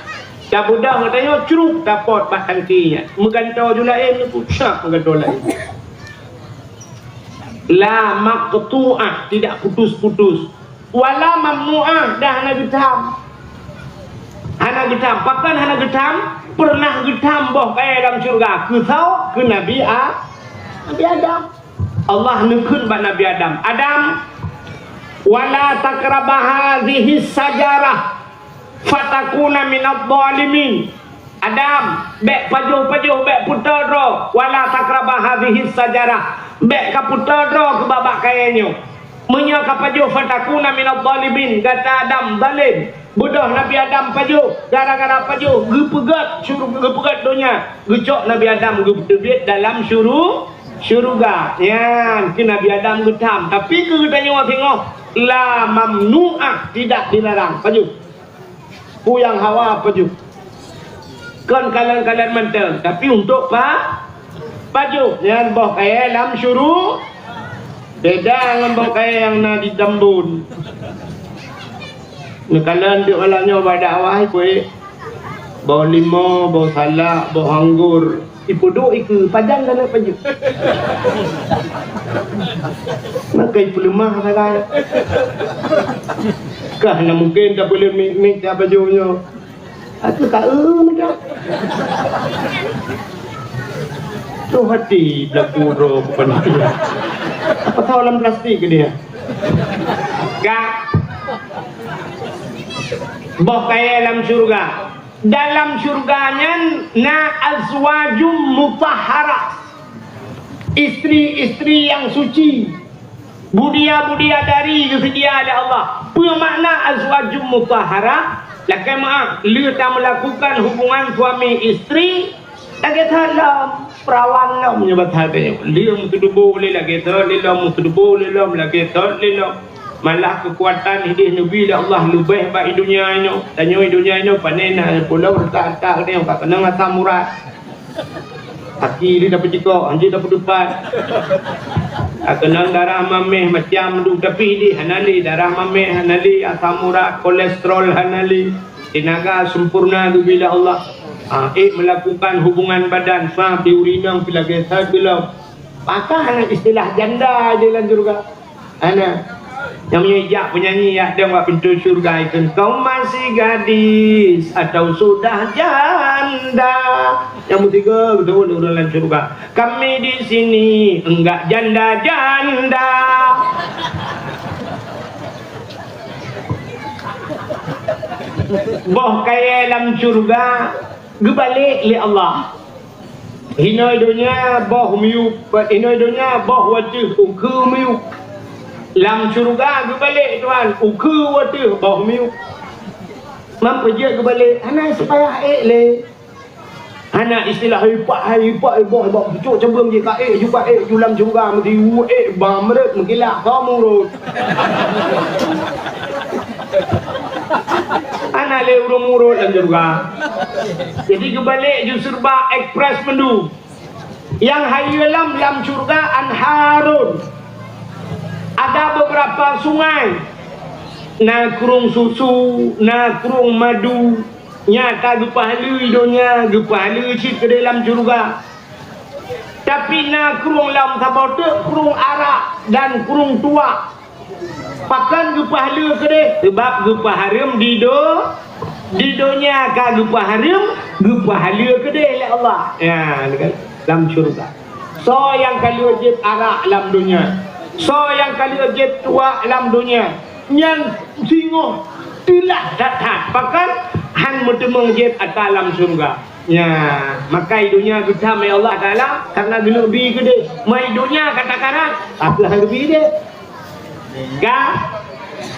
Tak budak katanya curuk dapat bak tangkingnya. Megantau julain ni pusat megantau lain. La maqtu'ah tidak putus-putus wala mamnu'ah dah hana getam pakan hana getam pernah getam boh kaya dalam syurga ke tau ke Nabi Adam. Allah nekun bak Nabi Adam wala takrabah hadhihi sajarah fatakuna minadh dhalimin. Adam bek pajuh bek putadro wala takrabah hadhihi sajarah bek kaputadro ke babak kayanya menya kapajuh fatakuna minadh dhalimin. Kata Adam zalim bodoh Nabi Adam pajuh gara-gara pajuh gepegat gepegat dunia gecok Nabi Adam gebet dalam syurga ya ke Nabi Adam getam tapi ke tanya tengok la mamnu'ah tidak dilarang pajuh puyang hawa pajuh kan kalian mentang tapi untuk pajuh yang boh kaya dalam Beda dengan bau kaya yang na di Tambun. Nekalan di olahnya pada awal kue bau limo, bau salak, bau anggur. Ipu do iku pajang kan apa je? Nak ipu lemah salah. Kah na mungkin tak boleh mix apa junya. Aku tak macam. Tu hati berlaku roh bukan. Apa tahu dalam plastik ke dia? Gak. Boh kaya dalam syurga. Dalam syurganya na azwajum mutahhara. Istri-istri yang suci. Budia-budia dari kesedia oleh Allah. Apa makna azwajum mutahhara? Lakai maaf, lu tak melakukan hubungan suami istri. Lagi dalam perawan lah menyebut hatinya. Dia mesti boleh lagi terlilam, mesti boleh lagi terlilam. Malah kekuatan hidup Nabi Allah lebih baik dunia ini. Tanya dunia ini panena pulau letak-letak dia tak kena ngata murad. Kaki dia dapat jikok, anjing dapat depan. Kenang darah mameh macam tu tapi di hanali darah mameh hanali asam urat kolesterol hanali tenaga sempurna tu bila Allah melakukan hubungan badan sah diurinang bila gesah belum maka istilah janda je lah juga ana yang menyanyi penyanyi ya dia buat pintu syurga itu kau masih gadis atau sudah janda yang ketiga betul dalam syurga kami di sini enggak janda-janda boh kaya dalam syurga gebalik li Allah hinoi dunia boh miup hinoi dunia boh wajih uku miup lam syurga gebalik tuan uku wajih boh miup mampu je gebalik anak supaya le anak istilah hipak boh cucuk cebung je ka juga julam syurga mesti bamret mengilak kamu rot anak le urung-urut dan juga jadi kebalik justru ba ekspres mendu yang hayulam dalam syurga anharun ada beberapa sungai na kurung susu na kurung madu nyata gepahala hidupnya gepahala cip ke dalam syurga tapi na kurung lam sabote kurung arak dan kurung tua pakan gepahala ke dia sebab gepaharim di dunia ka gepaharim gepahala ke dia oleh Allah ya dalam syurga so yang kali wajib arak dalam dunia so yang kali wajib tua dalam dunia yang singoh tilah datang pakan han mutemung wajib atas dalam syurga ya maka dunia kita mai Allah Taala karena gelubi ke dia mai dunia katakan apa gelubi dia Gak,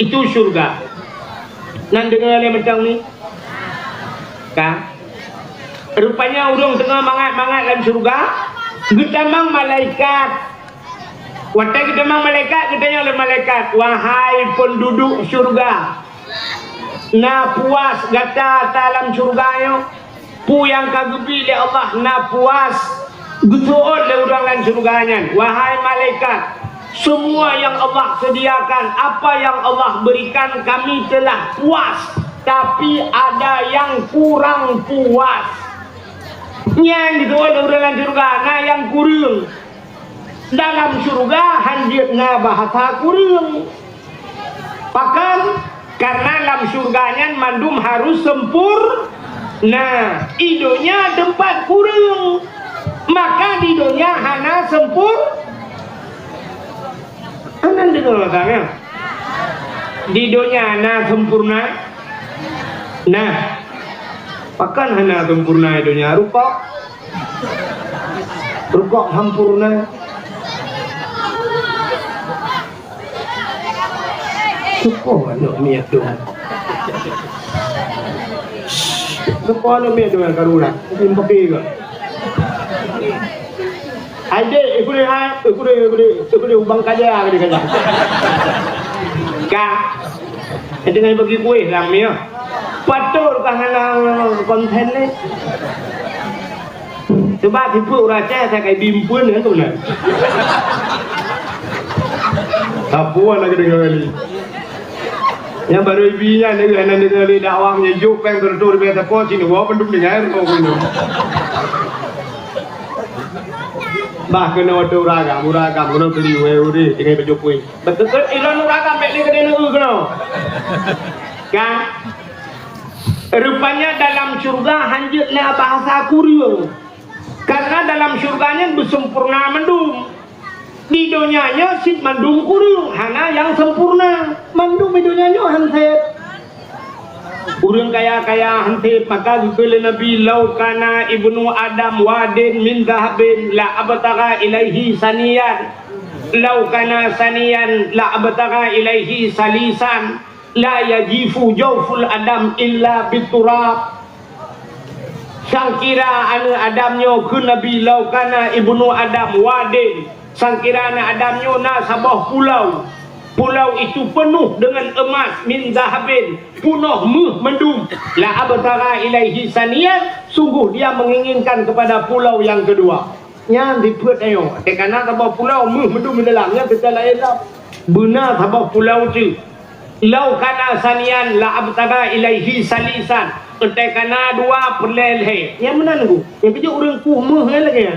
itu syurga. Nan dengar le macam ni. Gak. Rupanya urung tengah mangat-mangat dalam syurga. Getamang malaikat. Watai getamang malaikat, getanya oleh malaikat. Wahai penduduk syurga. Na puas gata dalam syurga yo. Pu yang kagubi le Allah na puas. Getuot le urang dalam syurganya. Wahai malaikat. Semua yang Allah sediakan, apa yang Allah berikan kami telah puas. Tapi ada yang kurang puas. Yang gitu dalam syurga, nah yang kurang. Dalam syurga hanjitna bahasa kurang. Bahkan karena dalam syurganya mandum harus sempur. Nah, idonya tempat kurang. Maka di dunia hana sempur. Anan di dalamnya di dunia na sempurna nah pakan hana sempurna di dunia rupa sempurna suko ano miat dong suko ano miat dong karuna hindi pakai ka Aide, ikut ubang kaja ke dia. Kak, dengan bagi kue ramai. Patur kahana konten ni. Sebab tipu raja saya kayak bimpun kan tu nak. Tapuan lagi dengar kali. Yang baru ibinya dengar dakwahnya Jopeng tertur biasa kau sini gua penduk dengar kau ini. Bah kena waktu uragam kena beli uri dengan berjopui. Betul ilan uragam beli kena kena. Kan? Rupanya dalam surga hanjutnya bahasa Kuryo. Karena dalam surganya bersempurna mendung. Di dunianya sit mandum kurung hana yang sempurna mandum di dunianya hansip urang kaya hansip maka dikele Nabi laukana ibnu Adam wadin min zahabin la abtagha ilaihi saniyan laukana saniyan la abtagha ilaihi salisan la yajifu jawful Adam illa biturab sangkira anu Adamnya ke Nabi laukana ibnu Adam wadin sangkirana Adamnya na sabah pulau itu penuh dengan emas min zahabin punuh mendung la abtara ilaihi saniyan sungguh dia menginginkan kepada pulau yang kedua nya diput ayo tekana sabah pulau mendung di dalamnya kita lain lah benar sabah pulau tu lau kana saniyan la abtara ilaihi salisan tekana dua perleleh yang mana nunggu yang kerja orang kuh lagi ya.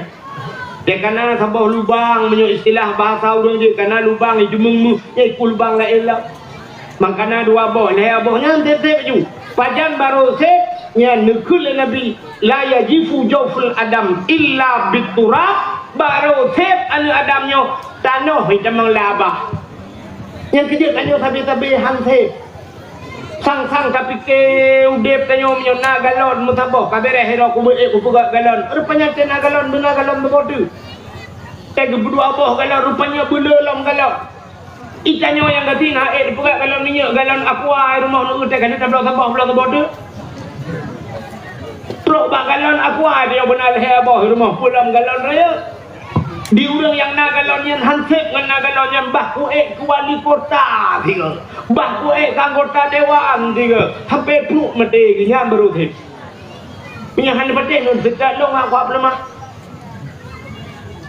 Dia kena sabah lubang menyo istilah bahasa orang dia kena lubang itu memu ikut lubang lain lah. Makana dua boh leh bohnya tetep ju. Pajan baru set nya nekul Nabi la yajifu jawful Adam illa biturab baru set anu Adamnya tanah itu menglabah. Yang kerja kanyo tabi-tabi hansip. Sang tapi ke udep tanyo menyona galon mutabah kabere hero ku ku pegak galon rupanya tena galon benar galon begodu teg berdua abah galon rupanya belelom galon ikanyo yang gatina pegak galon minyak galon aqua rumah nu teg kan tablo sabah belah begodu truk bak galon aqua dia benar he abah rumah pulang galon raya di urang yang nagalon yang hansip ngan nagalon yang bah kuek ku wali kota tiga bah kuek anggota dewan tiga sampai peluk mati nya baru tip punya han pate nun sekat long aku apa lemah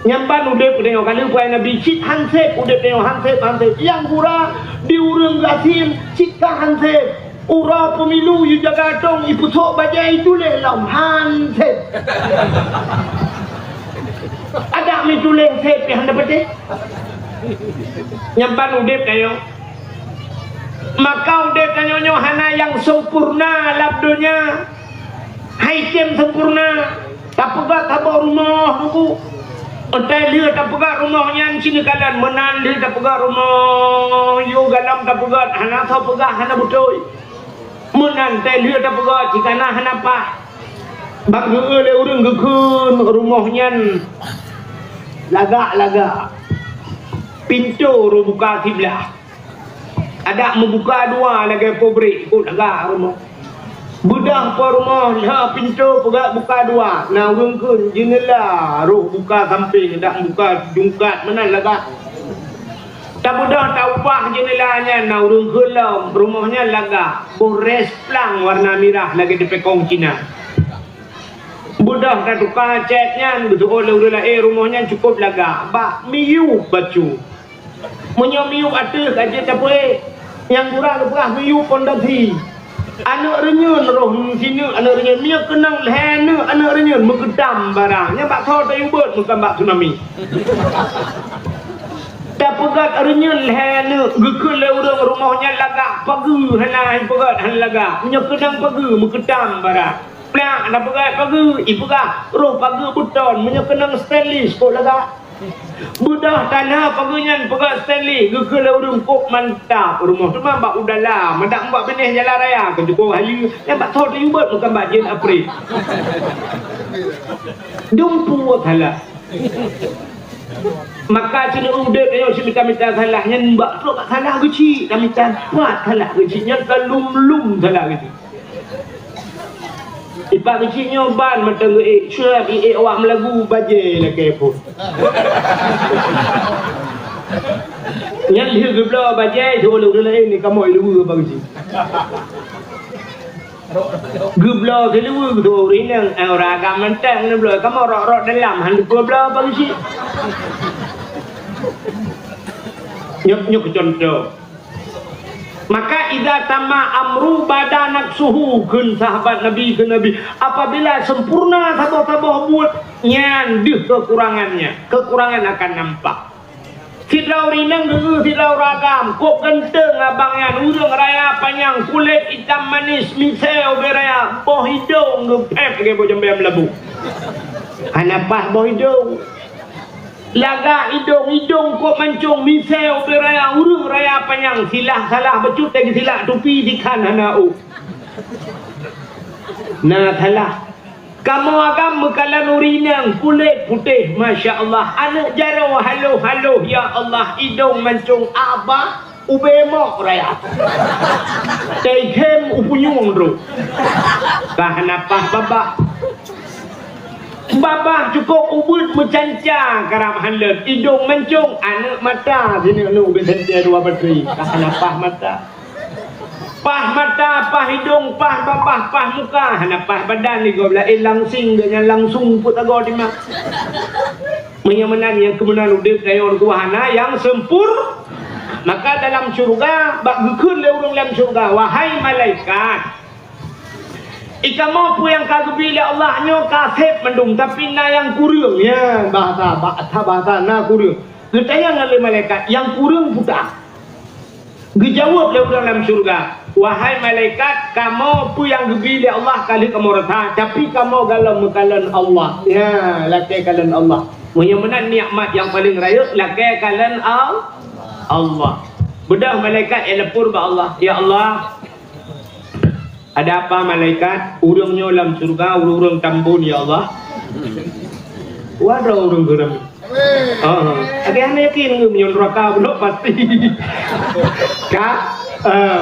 nyamban udep tengok kali puai Nabi cit hansip udep tengok hansip yang gura di urang gasim cit ka hansip ura pemilu yu jaga dong ibu sok bajai itu le lam hansip ada mituleng set yang dapat nyampan udep kayo maka udep kanyo hana yang sempurna labdonya haitem sempurna tapegak tabah rumah buku entai lihat tapegak rumahnya sini kalan menan lihat tapegak rumah yo galam tapegak hana tapegak hana betul menan tai lihat tapegak jika nah hana apa bang le urang gekeun rumahnya lagak pintu buka kiblah ada membuka dua lagi pobrik ikut lagak rumah bedah po rumah lah pintu buka dua nah urang keun jendela buka samping dak buka jungkat mana lagak tak bedah tak ubah jendelanya nah urang keun lah rumahnya lagak bores plang warna merah lagi di pekong Cina budak dah tukar catnya betul oleh udah rumahnya cukup laga bak miu bacu punya miu ada kaje capai yang kurang berah miu pondasi anak renyun roh sini anak renyun miu kenang lehena anak renyun menggedam barangnya bak thor tayu bet bukan bak tsunami tak pegat renyun lehena gekul le urang rumahnya laga pagi hanai pegat han laga miu kenang pagi menggedam barang Plang, nak pegat pagi, ibu kah? Roh pagi buton, menyekenang stainless kok laga. Budah tanah paginya pegat stainless, gekela urung kok mantap. Rumah tu mbak udahlah, mendak mbak benih jalan raya, kejuko hayu. Yang mbak tahu tu buat bukan mbak jen April. Dumpu salah. Maka cina udah ayo si minta salahnya mbak tu tak salah kecil, kami minta buat salah kecilnya kalum salah kecil. Ipak kecilnya ban macam syurab awak melagu bajai lah kepo. Yang dia gebla bajai tu oleh lain ni kamu ilu apa kecil. Gebla kelu tu orang yang orang agak mentang ni belah kamu rok dalam handu gebla apa kecil. Nyuk contoh. Maka idza tama amru badanak suhu kun sahabat Nabi ke Nabi, apabila sempurna sabah-sabah buat nyan deh kekurangan akan nampak. Sidau rinang dulu sidau ragam kok kenteng abangnya urang raya panjang kulit hitam manis miseo beraya boh hidung ngepep ke boh jembem lebu anapah boh hidung laga hidung kok mancung miseo beraya urang raya panjang silah salah becut lagi silah tupi dikan hanau nah salah kamu agam mekalan urinang kulit putih Masya Allah anak jaro halo ya Allah hidung mancung abah ubemok raya tehem upunyung ru kahanapah babah cukup ubud mencancang karam halet hidung mancung anak mata sini anu besentia dua bateri kahanapah mata pah mata, pah hidung, pah babah, pah muka, hanapah badan ni gobla langsing dengan langsung put agak di mak. Menyamanan yang kemudian udip dayon kuahana yang sempur. Maka dalam syurga bak gekun le urang dalam syurga wahai malaikat. Ika mampu yang kagebi le Allah nyo kasep mendung tapi na yang kurang ya bahasa na kurang. Getanya ngale malaikat yang kurang budak. Gejawab le urang dalam syurga. Wahai malaikat, kamu pu yang gebili Allah kali kamu rata, tapi kamu galau mekalan Allah. Ya, lakai kalan Allah. Munya-munya nikmat yang paling raya lakai kalan Allah. Bedah malaikat elepur ba Allah. Ya Allah. Ada apa malaikat? Urangnya dalam surga, urang tambun ya Allah. Wadah urang geram. Ada yakin ngun neraka belum pasti. Kak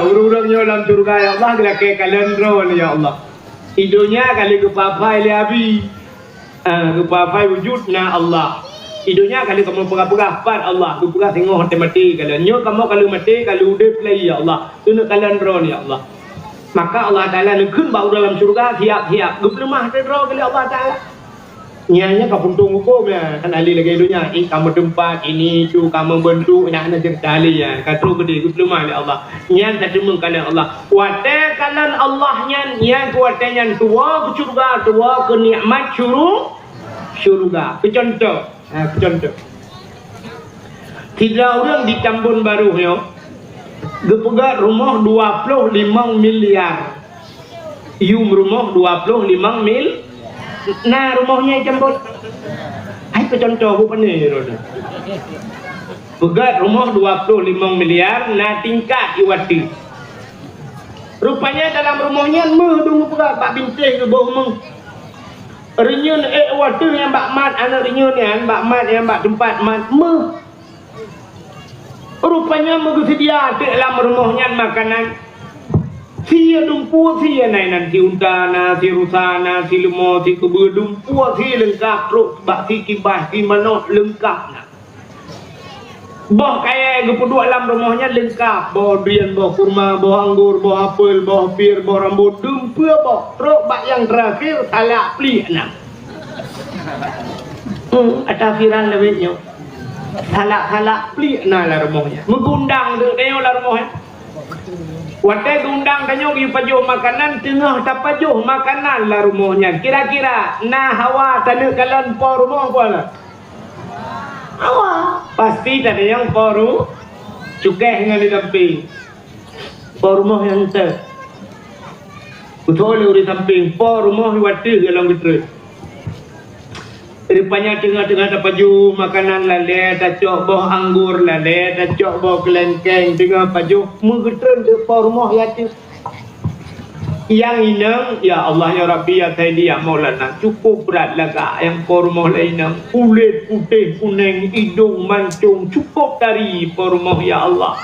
urang-urangnya dalam surga ya Allah gelake kalian drone ya Allah hidupnya kali kepapai liabi kepapai wujudna Allah hidupnya kali kamu pegah-pegah pat Allah pegah tengok mati kalian nyo kamu kalau mati kalau udah play ya Allah tuna kalian drone ya Allah maka Allah Ta'ala nekun bau dalam surga siap-siap geplemah drone kali Allah Ta'ala nyanya kapuntung hukum ya kan ahli lagi hidupnya kamu tempat ini tu kamu bentuk nak cerita ya katru gede geplemah ya Allah nyan tak cuma kalian Allah wate kalian Allah nyan kuate nyan tua ke surga tua ke nikmat syurga contoh tidak orang di Tambun Baru yo gepegat rumah 25 miliar rumah 25 mil. Nah rumahnya jambut. Hai contoh bukan ni roda. Pegat rumah 25 miliar na tingkat iwati. Rupanya dalam rumahnya meh dulu pegat pak bintih ke bawah meh. Renyun wati yang bak mat anak renyun yang bak mat yang bak tempat mat meh. Rupanya mengsedia dalam rumahnya makanan. Sia dumpu sia nai nanti untana si rusana si lemo si kebu dumpu si lengkap ruk bak si kibah si manok lengkap nak. Boh kaya gepuduk dalam rumahnya lengkap boh durian boh kurma boh anggur boh apel boh pir boh rambut dumpu boh ruk bak yang terakhir talak pli nak. Ada viral lebihnya. Talak pli nak lah rumahnya. Megundang dek dia lah rumahnya. Watai undang tanyo gi pajuh makanan tengah tak pajuh makanan lah rumahnya. Kira-kira nah hawa tanda kalian po rumah apa lah? Hawa. Pasti tanda yang poru cukai dengan di samping. Po rumah yang ter. Betul di samping po rumah watai dalam gitu. Rupanya tengah-tengah tak pajuh makanan lale, tak cok boh anggur lale, tak cok boh kelengkeng tengah pajuh mengetren ke rumah yatim. Yang inang, ya Allah ya Rabbi ya Sayyidi ya Maulana, cukup berat laga yang rumah lainang, kulit putih kuning, hidung mancung, cukup dari rumah ya Allah.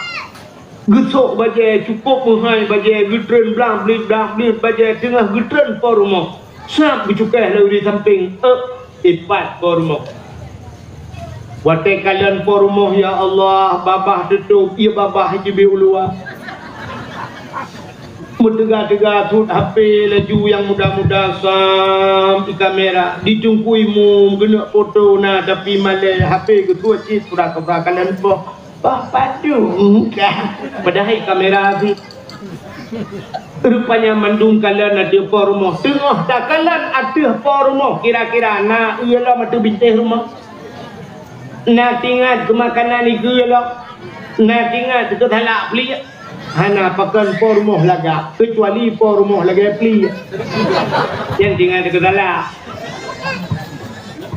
Gesok bajai cukup menghai bajai getren blang blit bajai tengah getren rumah. Sap bercukai lalu di samping. Ipat pormo. Watai kalian pormo ya Allah babah tutup ya babah jibi ulua. Mendega-dega tut HP laju yang muda-muda sam di kamera dijungkui mu gena foto na tapi male HP ketua cit pura kalian boh padu kan padahal kamera sih rupanya mandung kalian ada rumah tengah tak kalian ada rumah kira-kira nak ialah mata bintih rumah nak tinggal ke makanan ni ialah nak tinggal ke talak beli hana pakan rumah laga kecuali rumah laga beli yang tinggal ke talak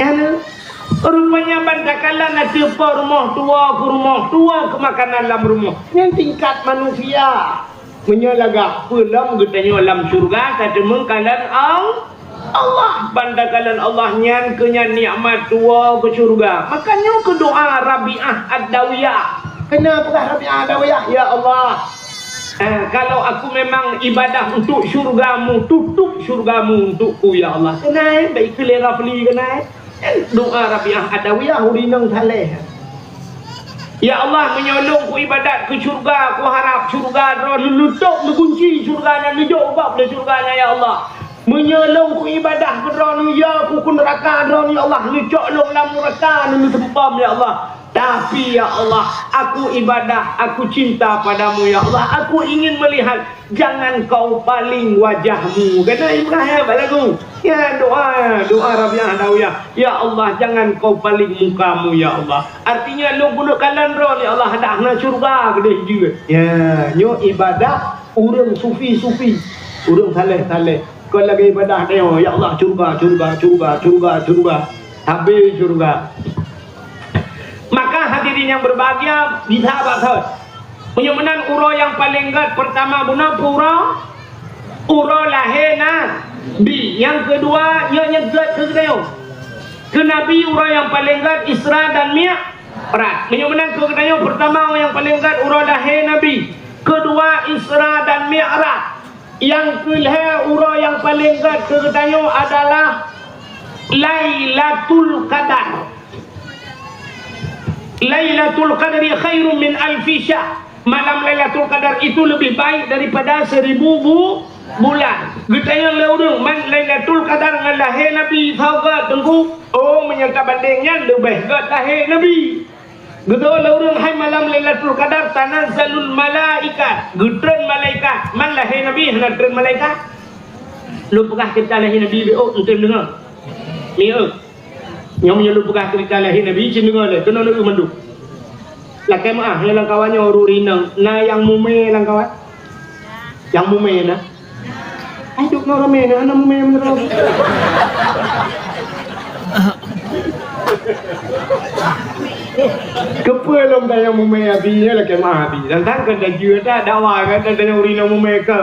kan rupanya bandakalan ada rumah tua ke makanan dalam rumah yang tingkat manusia menyalaga pulang getanya dalam surga kata mengkalan Allah bandakalan Allah nyan kenyan nikmat tua ke surga makanya ke doa Rabi'ah Ad-Dawiyah kenapa Rabi'ah Ad-Dawiyah ya Allah kalau aku memang ibadah untuk surgamu tutup surgamu untukku ya Allah kenai baik kelera beli kenai doa Rabi'ah Ad-Dawiyah urinang saleh ya Allah menyolong ku ibadat ke syurga ku harap syurga roh nutup mengunci syurganya nujuk bab dari syurganya ya Allah menyolong ku ibadah ke roh ya ku neraka roh ya Allah nujuk long dalam neraka nu sempam ya Allah tapi ya Allah aku ibadah aku cinta padamu ya Allah aku ingin melihat jangan kau paling wajahmu kata Ibrahim balagu ya doa Rabi'ah Ad-Dawiyah ya Allah jangan kau paling mukamu ya Allah artinya lu bunuh kalian roh ya Allah hendak nak syurga gede juga ya nyo ibadah urang sufi urang saleh kau lagi ibadah dia ya Allah syurga habis syurga. Maka hadirin yang berbahagia bisa bahagia penyemanan uro yang paling gat pertama guna uro lahir Nabi yang kedua nya gat ke Nabi uro yang paling gat Isra dan Mi'raj penyemanan ke pertama yang paling gat uro lahir Nabi kedua Isra dan Mi'raj yang kelima uro yang paling gat ke adalah Lailatul Qadar Lailatul Qadri khairun min alfi syahr. Malam Lailatul Qadar itu lebih baik daripada 1000 bulan. Getanya leurung man Lailatul Qadar dengan lahir Nabi sauga tengku. Oh menyerta bandingnya lebih gat lahir Nabi. Geto leurung hai malam Lailatul Qadar tanazzalul malaikat. Getren malaikat. Man lahir Nabi hendak tren malaikat. Lu pegah kita lahir Nabi oh untuk dengar. Ni yang menyeluk pegah cerita lahir Nabi cendengar le kena nak manduk lakai maah yang langkawannya orang rinang na yang mume langkawan yang mume na hidup na rame na ana mume menero kepelom dah yang mume abi ya lakai maah abi dan kan dah jua dah dakwah kan dah yang rinang mume ke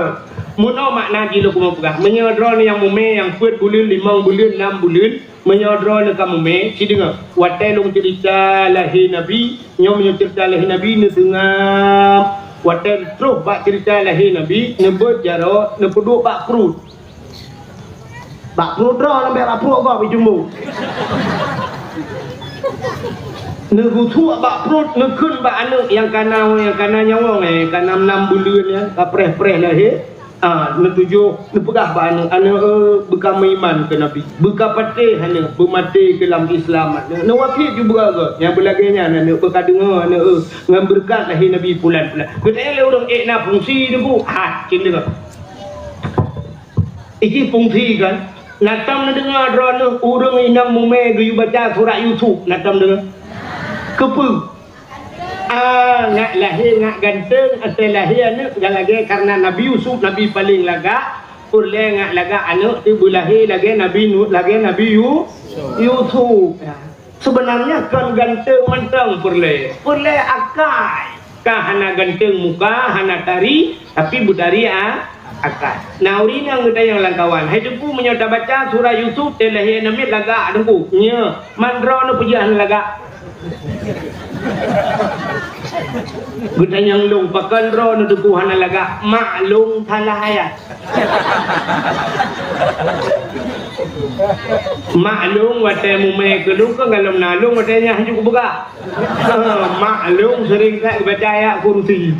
muno makna di lu kumo pegah menyodron yang mume yang kuat bulan 5 bulan 6 bulan menyodron ke mume si dengar watai long cerita lahir Nabi nyom cerita lahir Nabi ne tengah watai terus bak cerita lahir Nabi nebut jaro ne peduk bak perut ro nambe bak perut kau bijumbu ne gutu bak perut ne kun bak anak yang kana nyawang kana 6 bulan ya kapreh-preh lahir Netujuh nepegah ba anu bekam iman ke Nabi beka patih hana bermati ke dalam Islam ne wafid juga ke yang belagainya ne beka dengar ne ngan berkat lahir Nabi pulan-pulan ketanya le orang ekna fungsi tu bu cin dengar iki fungsi kan natam ne dengar drone urang inang mume geyu baca surah YouTube natam dengar kepu ngak lahir ngak ganteng atau lahir anak lagi karena Nabi Yusuf Nabi paling laga boleh ngak laga anak tu lahir lagi Nabi Nuh lagi Nabi Yusuf sebenarnya kan ganteng mentang boleh akal kah hana ganteng muka hana tari tapi budari akal nah urina ngeda yang langkawan hai deku menyata baca surah Yusuf te lahir Nabi laga deku nya mandro no pujian laga Guna yang long pakan ro na dukuhan na laga maklong talahaya maklong watay mume kelung ka ngalam nalong watay niya hanjuk buka maklong sering ka ibadaya kursi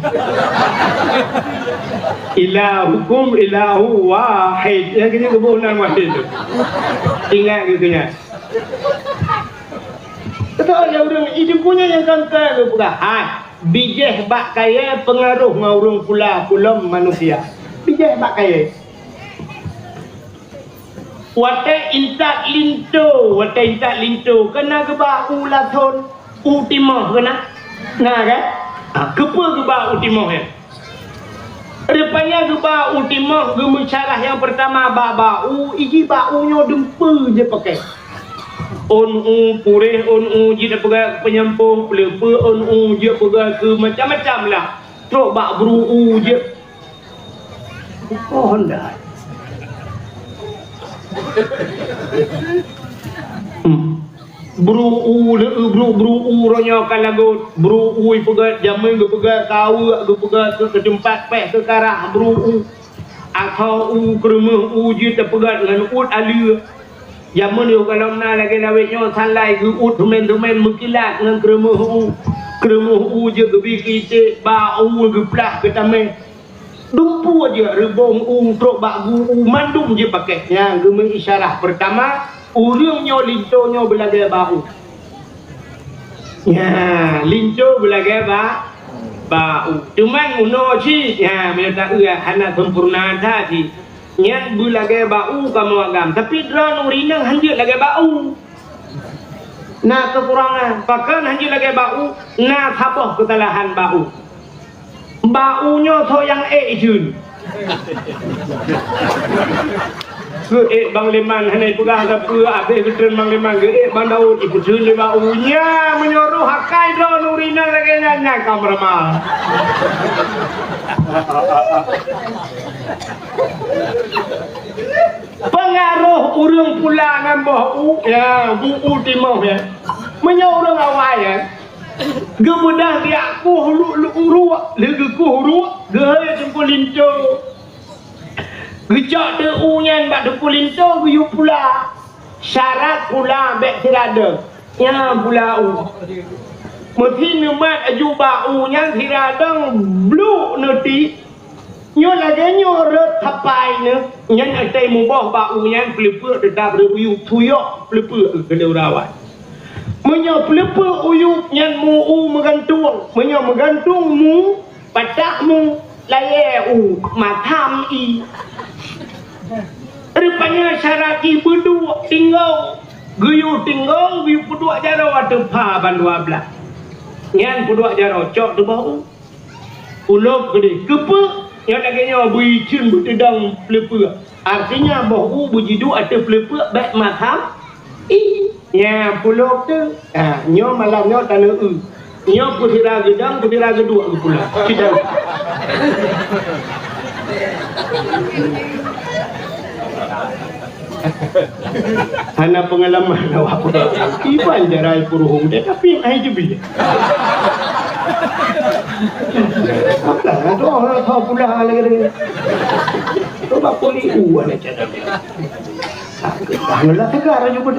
ilahukum ilahu wahid ya kini kebunan wahid ingat gitu nya betul ya udah hidup punya yang kangkang buka bijih bak kaya pengaruh ngaurung pula pulam manusia. Bijih bak kaya. Watai intak linto kena gebak ulaton ultimah kena. Nah kan? Kepa gebak ultimah ya. Rupanya gebak ultimah gemecarah yang pertama bau iji baunya dempa je pakai. On purih on je dah pegang penyempuh pelepa on je pegang ke macam-macam lah. Teruk bak beru je. Oh hendak. Bru ronya kan lagu bru pegat jamin ge pegat kau ge pegat ke tempat pek ke karah bru atau kremeh je terpegat dengan ut alia jamin yo kalau na lagi lawetnya sanlai ge ut tumen mekilat dengan kremeh je ge bikite bau ge plah ke tamai dumpu aja rebong trok bak mandum je pakai ya ge mengisyarah pertama urangnya lintonya belagai bau. Ya, linto belagai bau. Cuman uno si, ya, minta hana sempurna tadi. Nyan belagai bau kamu agam. Tapi drone urinang hanjut lagi bau. Nah kekurangan. Bahkan hanjut lagi bau. Nah habah kesalahan bau. Baunya so yang jun. Ke Bang Leman hanai pegang ke habis ketren Bang Leman ke Bang Daud ikut sini baunya menyuruh hakai drone urina lagi nyanyi kameraman. Pengaruh urang pula dengan bau ya bu timah ya menyuruh awal ya gebedah dia kuh lu ruak lagi kuh ruak gaya jempol linco gejak de unyan bak de pulinto guyu pula syarat pula bek tirada ya pula mesti nemat aju bau nya tirada blue noti nyo lagi nyo ret tapai ne nyan atai mubah bau nya plepe dedap de uyu tuyok plepe ke deurawat menyo plepe uyu nyan mu megantung menyo megantung mu patahmu laye matam i. Rupanya syaraki berdua tinggal guyu berdua jaro ada pa ban 12 nyan berdua jaro cok tu bau ulok gede kepe yang laganya buicin butedang plepe artinya bau bujidu ada plepe baik matam ya pulok tu nyo malam nyo tanah nyo putira gedang putira gedua pula tidak hana pengalaman awak iban jarai puruhung dia tapi ai jebi apa tu orang tahu pula lagi tu bak poli uan aja dah lah tegar juga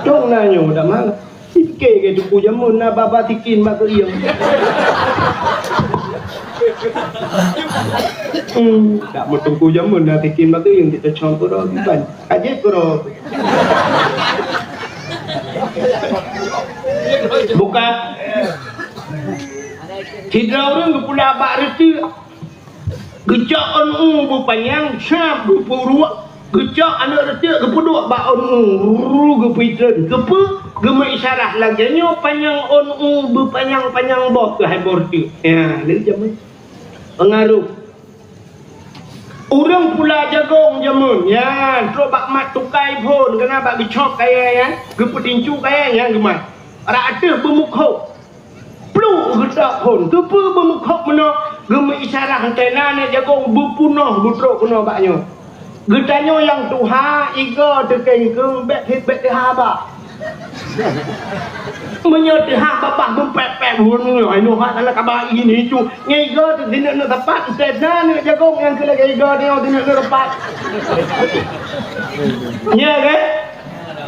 dong nanyo dah mang sikit ke tu jamun na baba tikin bak iang tak mau tunggu jamun dah tikin bak iang kita campur iban aja pro bukan tidak orang pula bak reti gejak on berpanjang syab berpuruk gejak anak reti kepuduk bak on gepitren kepe gema isyarah laganya panjang on berpanjang bot ke hibor tu ya ni jamun pengaruh orang pula jagong jamun ya terus bak mat tukai pun kena bak gecok kaya ya gepetincu kaya ya gemat ada bermukhok plu gedak pun kepe bermukhok mana gema isyarah antena ni jagong berpunah butruk kena baknya gedanya yang tuha iga tekeng ke bet haba menyoti ha babah bempet-pet hunu ai no ha ala kabar ini cu ngega tu dinak nak tepat sedana nak jagong yang kala ngega dia dinak nak tepat ya kan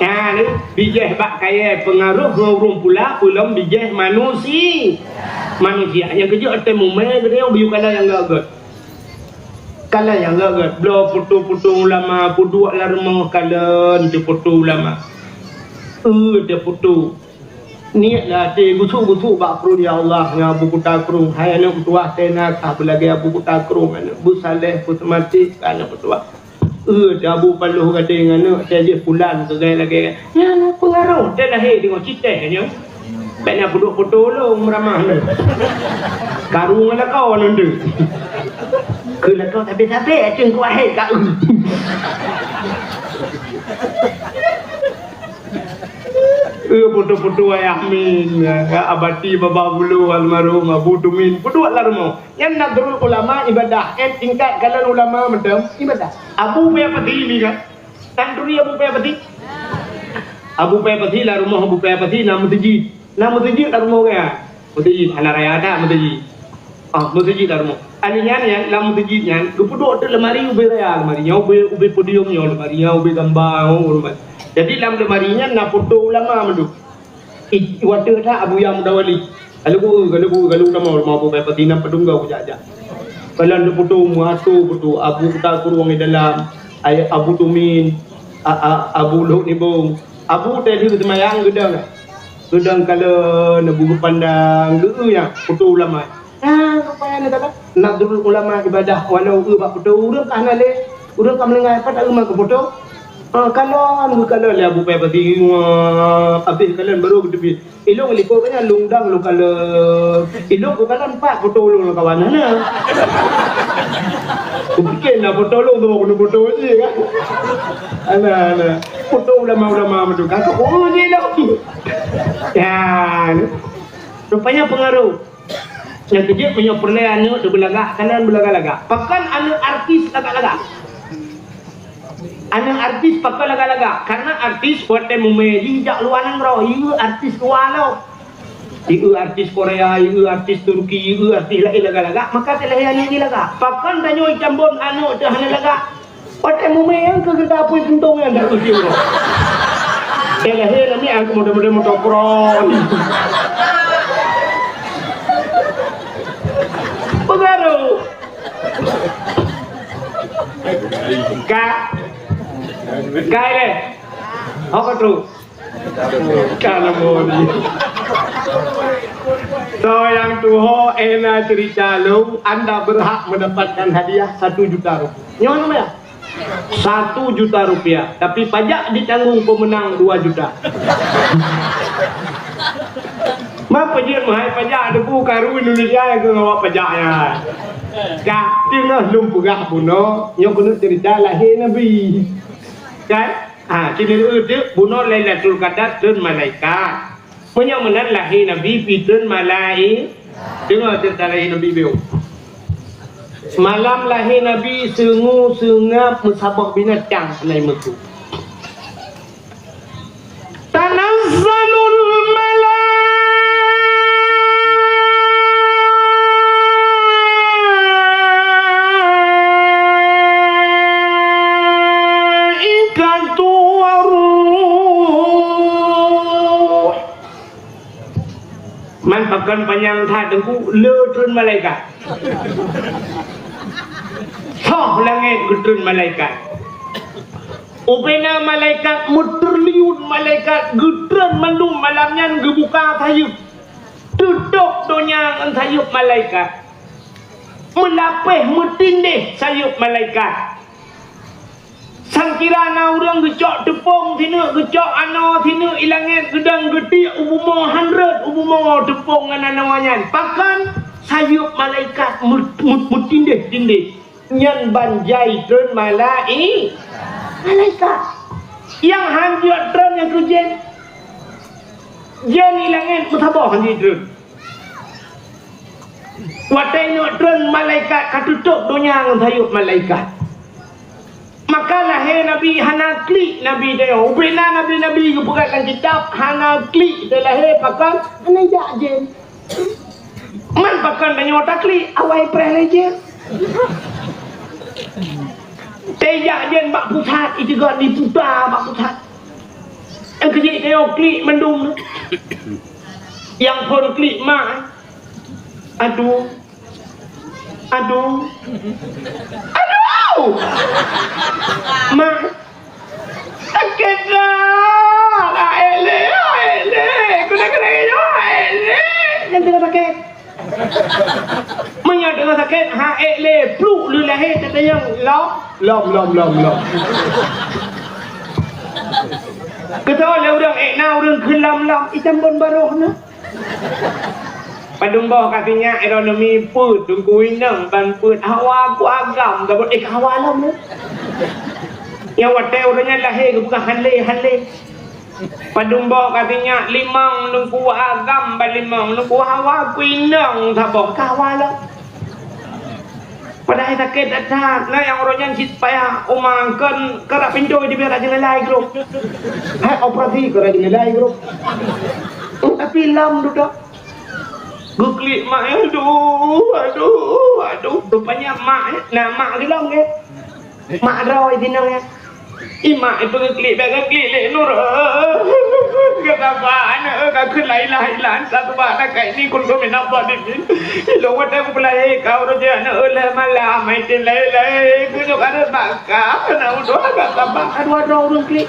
ya ni bijih bak kaya pengaruh ngurung pula belum bijih manusia yang kerja atas mume dia biu kala yang gagat kala yang gagat blo putu ulama pudua larma kala tu putu ulama dia putu niatlah ti gusu bak pro ya Allah nya Abu Takrung hai anak tua tena apa lagi Abu Takrung anak Bu Saleh Bu Mati anak tua Abu Paluh kata dengan anak saya pulan ke gaya lagi ya pengaruh dia lahir tengok cerita nya banyak duduk tolong ramah karung lah kau nanti ke lah kau tapi ceng kuah hai kau putu-putu ayah min abati baba bulu almarhum Abu Tumin putu alarmo yang nadrul ulama ibadah tingkat kalian ulama macam ibadah Abu Payapati ni kan tanduri Abu Payapati lah rumah Abu Payapati nama tejid lah rumah ya tejid anak raya ada tejid tejid lah rumah aninya yang lam tejid yang keputu tu lemari ubi raya lemari nya ubi podium nya lemari nya ubi gambar jadi dalam lemarinya nak foto ulama mendu. Waktu dah Abu Yang Mudawali. Kalau ulama Abu Payapati nak pedung kau jaja. Kalau ada foto muatu foto Abu Takrung di dalam ayat Abu Tumin, Abu Luh Nibung. Abu tadi semayang gedang kalau nak buku pandang ya foto ulama. Apa yang nak nak dulu ulama ibadah walau bak foto urang kana le urang kam lengai pat rumah ke foto. Kalau le Abu Payapati habis kalian baru gede ilong liko kanya lungdang lu kalau ilong ko kalian pak foto lu kawan mana bikin lah foto lu tu foto je kan ana foto ulama tu kan je lah ya rupanya pengaruh yang kejap punya perlahan tu belagak kanan belagak pakan anu artis lagak anak artis pakai laga-laga karena artis buat temu meji jak luaran bro ieu artis luar lo ieu artis Korea ieu artis Turki ieu artis lain laga-laga maka telahnya ni laga pakan tanyo cambon anu teh hana laga buat temu meji ke kita pun untung yang dak uji bro telahnya ni aku mudah-mudahan motokron pengaruh Kaya apa tu? Kalau moni. So yang tuho ena cerita lu, Anda berhak mendapatkan hadiah 1 juta rupiah. Nyawa nama ya? 1 juta rupiah. Tapi pajak ditanggung pemenang 2 juta. Mak pajak mahal pajak ada karu Indonesia yang ngawak pajaknya. Kak, tengah lumpugah puno, yang kena cerita lahir Nabi. Kan? Kini itu bunuh Lailatul Qadar dan malaikat. Punya menan lahir Nabi dan malaikat. Dengar cerita lahir Nabi beliau. Malam lahir Nabi sengap musabah binatang lain metu. Tanazzalul man pakan panjang thah dengku leutreun malaikat soh langit geutreun malaikat upena malaikat muterliun malaikat geutreun mandum malamnya gebuka tayub tutup donya ngan tayub malaikat melapeh metindih sayup malaikat sangkirana urang gecok tepung tina gecok ano tina ilangin gedang gede ubumo 100 ubumo tepung ngana nawanyan pakan sayup malaikat mutindih nyan banjai tren malaikat yang hanjut tren yang kujen jen ilangin mutabah hanjut tren watai no tren malaikat katutup dunia ngan sayup malaikat. Maka lahir Nabi hana klik Nabi dia. Ubena Nabi kebukakan kitab hana klik dia lahir pakan hana jak jen. Man pakan banyak otak klik awai preh je. Tejak jen bak pusat itu gak diputar bak pusat. Yang kejik dia klik mendung. Yang pun klik mak. Aduh. Mak sakit lah ele aku nak kena Menyadara sakit haik le pluk lu lahir kata yang lom. Kata oleh orang orang kelam ikan bon baruh na. Padung bawah katanya ekonomi put tunggu inang ban put hawa ku agam gabut hawa lam na. Yang watai orangnya lahir ke bukan hanle. Padung bawah katanya limang nunggu agam ban limang nunggu hawa ku inang tabok hawa lam. Padahal sakit atas nah yang orangnya cit payah omangkan kerap pinjau di biar jangan lagi grup. Hai operasi kerap jangan lagi grup. Tapi lam duduk. Guklik mak aduh rupanya mak nah mak di lam ke. Mak rawai dinang ya. Mak itu ngeklik le nur. Kata anak kau lain satu anak kayak ini kun kau menapa ni. Lo wadah aku pelai kau roja anak olah malam main lai. Kau ada bakar nak udah kata bakar dua orang klik.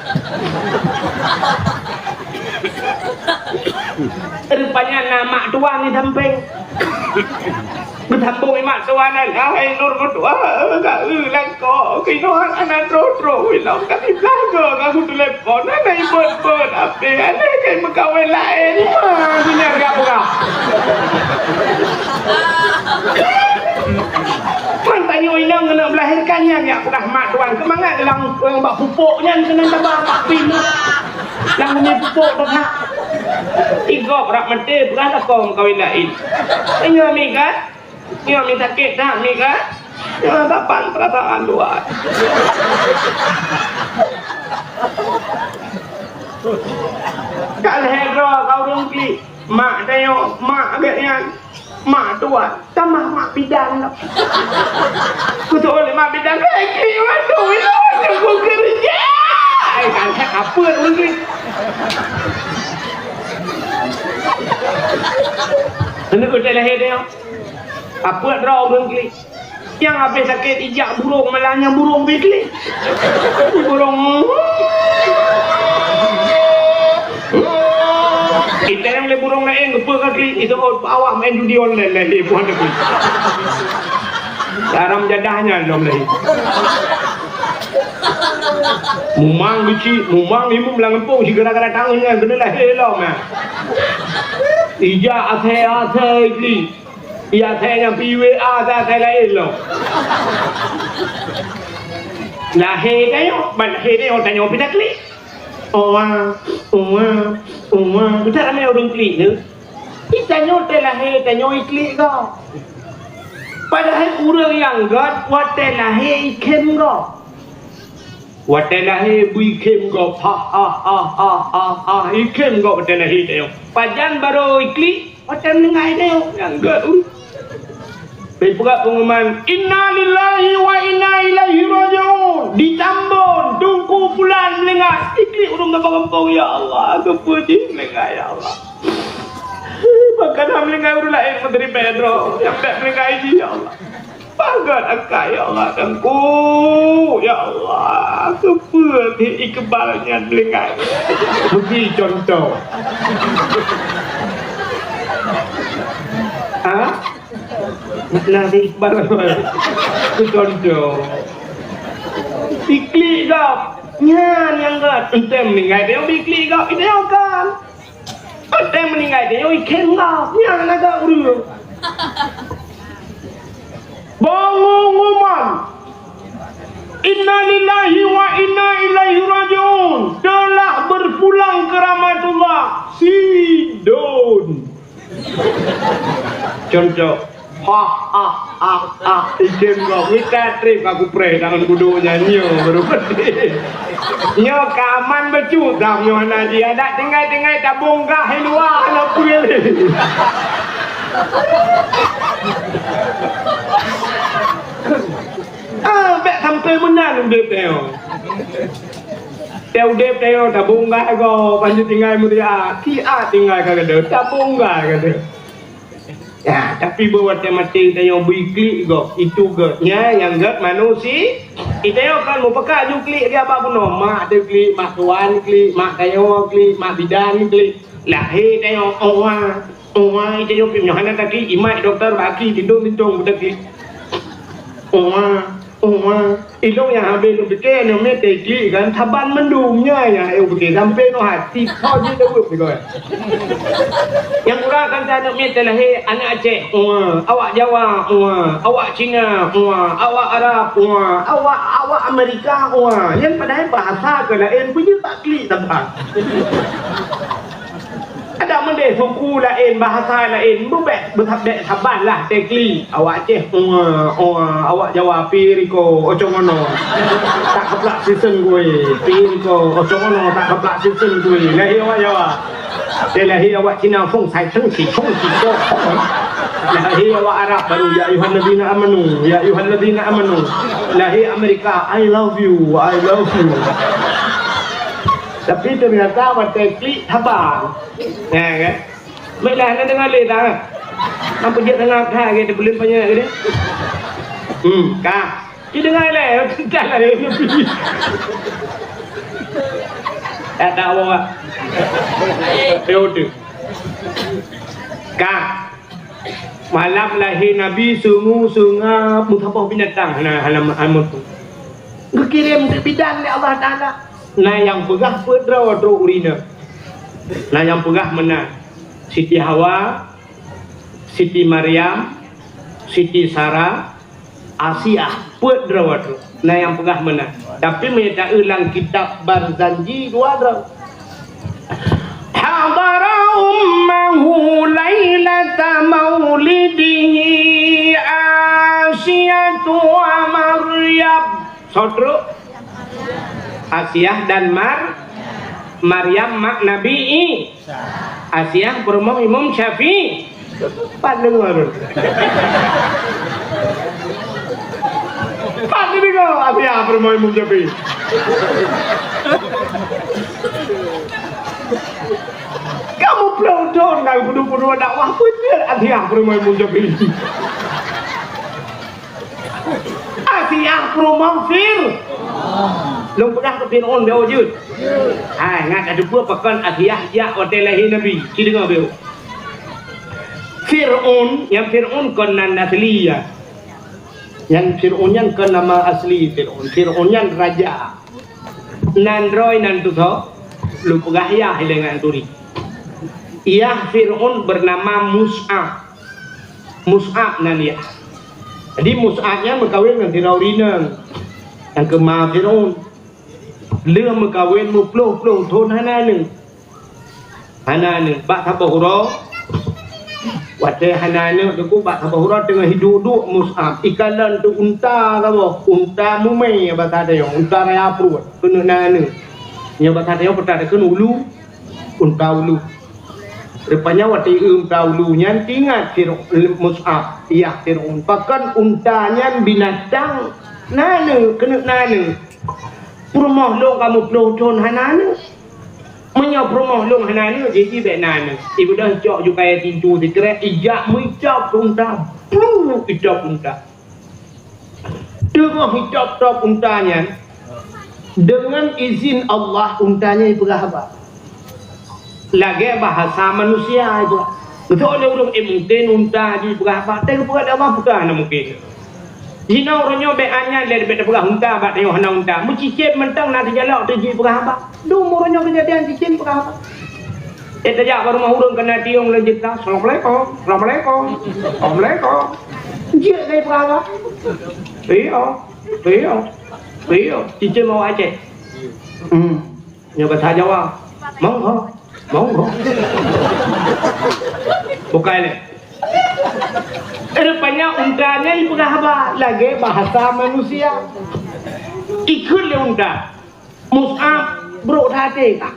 Rupanya nama tuan ni samping. Bertambung mak tuan lah. Hai nur berdoa. Kau langkau. Kau anak tro. Wilau kau lagu. Kau telepon. Anak ibut. Apa? Anak kau berkawin lain. Ini agak bukan. Tanya inang kena melahirkannya ya sudah mak tuan kemangat lang bak pupuknya kena tambah mak pin lang ni pupuk tu nak igop rak mati bukan kau kawin lain ingat mi kan ingat mi sakit tak mi kan jangan dapat perasaan luar kalau hero kau rungki mak tengok mak agaknya mak tua sama mak bidang lah. Kutu oleh mak bidang lagi waduh aku kerja. Kan apa lagi? Ini kutu lahir dia. Apa draw lagi? Yang habis sakit ijak burung malahnya burung bikli. Burung. Kita yang boleh burung lain ke kali itu awak main judi online lah dia puan tu. Dalam jadahnya dom lagi. Mumang kecil, mumang ni melangkau si gara-gara tangannya kena lah helom ah. Ija athe ni. Ia athenya PWA dah lain lo. Lahir kayo, lahir ni orang tanya pita klik. Uma, kita ramai orang klik tu. Kita nyotel lahir, kita iklik kau. Padahal orang yang god, watel lahir ikem kau. Watel lahir bu ikem kau, ha, ikem kau watel lahir tu. Pajan baru iklik, watel mengai tu yang god. Berpura pengumuman Inna lillahi wa inna ilaihi raji'un di Tambun Tungku Pulan Melengah iklik urung kampung ya Allah kepuji Melengah ya Allah bahkan Melengah urung lain Menteri Pedro yang tak Melengah ini ya Allah bagat akak ya Allah tengku ya Allah kepuji ikbalnya Melengah bagi contoh nak Iqbal tu contoh iklik kau nyan yang kat entem meninggal dia iklik kau itu yang kan entem meninggal dia ikem kau nyan agak uru pengumuman Inna lillahi wa inna ilaihi raji'un telah berpulang ke rahmatullah si Don contoh ijem kau kita trip aku pray tangan kudunya nyo baru peti nyo kaman becu dah nyo naji ada tinggal tabung gah luar lo pilih bet sampai menan dep teo tabung gah go panju tinggal mulia tinggal kagak tabung gah kagak. Ya, tapi buat mati kita yang beriklik go, itu gotnya yang got manusia. Kita yang kan mau pakai juga klik dia apa pun mak tu klik, mak tuan klik, mak kayo klik, mak bidan klik. Lahir kita yang orang Wah, itu yo pimnya hana tadi imai doktor baki tindung tadi. Ilong yang habis lu bikin yang metegi kan taban mendungnya ya bikin sampai no hati kau je dah buat begitu. Yang kurang kan saya meter lah anak Aceh, awak Jawa, awak Cina, awak Arab, awak Amerika, yang padahal bahasa ke lain punya tak klik tempat. Ada mendek suku lain, bahasa lain, bertabdek saban lah, tekli. Awak Aceh, awak Jawa, Piriko, Ocongono. Tak keplak season gue, Piriko, Ocongono, tak keplak season gue. Lahir awak Jawa. Dia lahir awak Cina, Fong Sai Cheng Si, Fong Si Kok. Lahir awak Arab, baru Ya Ayuhan Ladina Amanu, Ya Ayuhan Ladina Amanu. Lahir Amerika, I love you, I love you. Tapi ternyata waktu klik habang, ya kan? Baiklah, anda dengar leh tak? Nampak dia tengah dah, kita boleh banyak ke dia? Kak, kita dengar leh, dah lah dia pergi. Tak tahu awak. Yaudah. Kak, malam lahir Nabi sungu-sunga mutapah binatang, halaman tu. Kekirim ke bidang ni Allah Ta'ala. Nah yang pegah pedra wadro urina. Nah yang pegah mana? Siti Hawa, Siti Maryam, Siti Sarah, Asiah, pedra wadro. Nah yang pegah mana? Tapi mereka ulang kitab Barzanji dua wadro. Hadara ummahu lailata maulidihi Asiyatu wa Maryam. Saudara Asiah dan Maryam mak Nabi Asiah berumah Imam Syafi'i. Pak dengar. Pak dengar Asiah berumah Imam Syafi'i. Kamu pelodon kau bunuh-bunuh dakwah betul Asiah berumah Imam Syafi'i. Asiah berumah Fir. Long pernah ke Fir'aun dia wujud. Hai, ngak ada dua pekan Asiah ya hotel lahir Nabi. Ci dengar beliau. Fir'aun, yang Fir'aun kan nama asli ya. Yang Fir'aun yang kan nama asli Fir'aun. Fir'aun yang raja. Nan roy nan tu tho. Lu pegah ya dengan turi. Ia Fir'aun bernama Mus'ab. Mus'ab nan ya. Jadi Mus'abnya berkahwin dengan Firaunina. Yang kemah Fir'aun. Lừa kawin mu puluh thôn hana nừng bak tabahura wate hana nừng tu bak tabahura tengah hidup Mus'ab ikalan tu unta kabo unta mumai bata dia unta raya pruat kena nang nya bata dia peta kena ulu unta ulu rupanya wate unta ulu nyan tingat Mus'ab iya Fir'aun pakan untanya binatang nang kena nang Perumah long kamu peloton hanana. Menya perumah long hanana jadi benana. Ibu dah jok juga ya tinju dikira ijak micap unta. Hijab unta. Dengan hijab untanya dengan izin Allah untanya berapa? Lagi bahasa manusia itu. Betul orang mungkin unta di berapa? Tapi berapa apa bukan mungkin. Jina orangnya beannya dari beda pegah unta bat tengok hana unta. Mu cicip mentang nak dijalak terji berapa? Dum orangnya kejadian cicip berapa? Tajak baru mau urang kena tiung lanjut lah. Assalamualaikum. Assalamualaikum. Assalamualaikum. Jik dari berapa? Iya. Cicip mau Aceh. Nya bahasa Jawa. Monggo. Bukan ni. Rupanya untanya ibu apa? Lagi bahasa manusia. Ikut le unta. Mus'ab bro hati tak?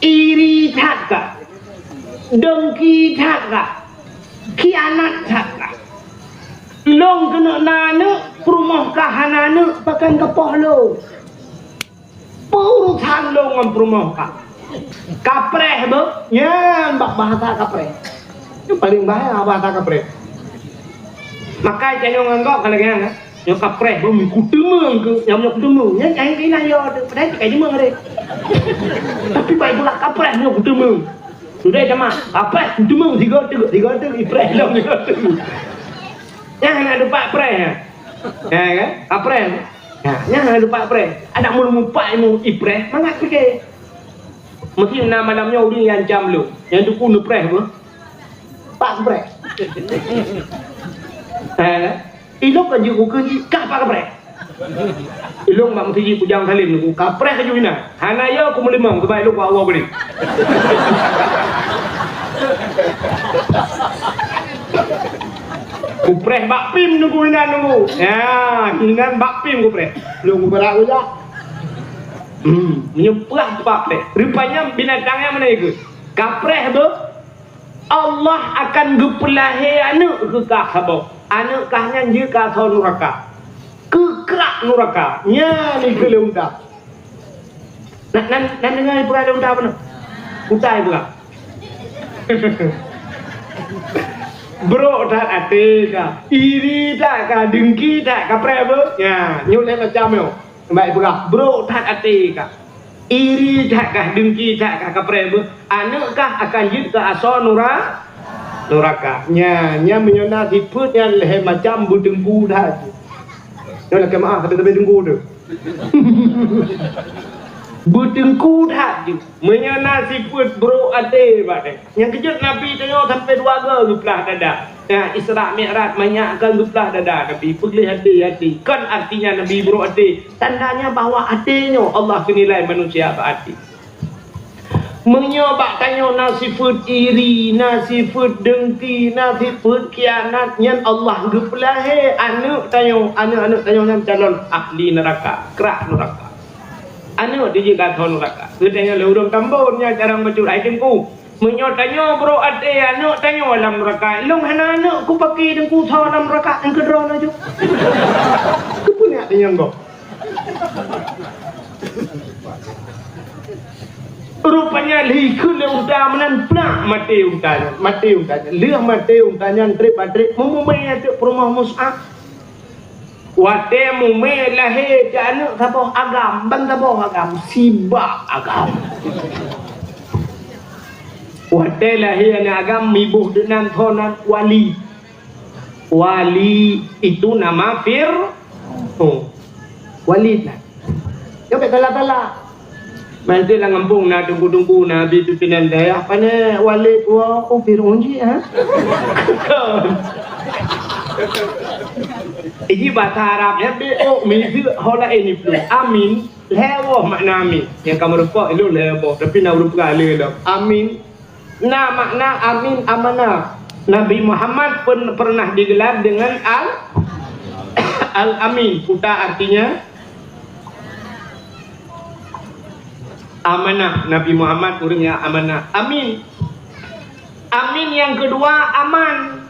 Iri tak kah? Dengki tak kah? Khianat tak kah? Long kena nana perumah kahanana pakai kepoh lo. Urusan lo ngam perumah kah? Kapreh be? Ya, bahasa kapreh. Itu paling bahaya bahasa kapreh. Maka jangan nganggap kalau kan, yang kapreh belum kutemu ke, yang kutemu, yang kena yo, padahal kayak cuma ada. Tapi baik pula kapreh yang kutemu. Sudah sama apa cuma tiga tu April dah tiga tu. Jangan ada 4 April ya. Ya kan? April. Ya, jangan ada 4 April. Ada mulu 4 mu April, mangat fikir. Mesti malamnya orang yang jam lu. Yang tu pun April apa? 4 April. Ha. Ilok kan juga ke ka 4 April. Ilong mak mesti pujang salim tu. Kapres ke juna. Hanaya aku melimang sebab ilok awal beli. Kupres bakpim nunggu inan nunggu. Ya, inan bakpim kupres. Lu berak aja. Menyepah bakpim. Rupanya binatangnya mana itu? Kapres tu Allah akan gepelahi anak ke kahabo. Anak kahnya je ka neraka. Kerak neraka. Nya ni kele unta. Nan dengar pura unta apa? Utai pura. Bro tak ate ka, iri tak ka, dengki tak ka prebe, ya, nyulen macam yo, baik pula. Bro tak ate ka, iri tak ka, dengki tak ka prebe, anak kah akan jid ke asal neraka, nya menyona siput yang leh macam budengku dah. Nyulen ke maaf, tapi dengku tu. Berdengku dah je menyana siput bro ade badai. Yang kejut Nabi tengok sampai 2 ga geplah dada. Ya, Isra Mi'raj banyakkan geplah dada Nabi pergi hati-hati. Kan artinya Nabi bro ade. Tandanya bahawa adenya Allah menilai manusia berhati. Menyobak tanya nasifut iri, nasifut dengki, nasifut kianat yang Allah geplah anak tanya yang calon ahli neraka, kerak neraka. Anak dia juga tahu neraka. Dia le urang tambunnya jarang baju ai dengku. Menyotanya bro ade anak tanya dalam neraka. Long hana anak ku pakai dengku tahu dalam neraka yang kedron aja. Ku punya tanya kau. Rupanya liku le unta menan pnak mati untanya. Liah mati untanya trip mumumai tu rumah Mus'ab. Wate mume lahir ke anak saboh agam, bang saboh agam, sibak agam. Wate lahir anak agam, mibuh dengan thonan wali. Wali itu nama wali lah. Yo bet tala-tala. Nanti lah ngempung na tunggu-tunggu na bitu pinan daya. Apa ni wali tua Fir'aun ji ha? Ini bahasa Arabnya BO mizu hola ini flu. Amin lewo makna amin. Yang kamu rupa itu lewo tapi nak rupa kali dah. Amin. Nah makna amin amanah. Nabi Muhammad pun pernah digelar dengan Al-Amin. Puta artinya amanah. Nabi Muhammad orangnya amanah. Amin. Amin yang kedua aman.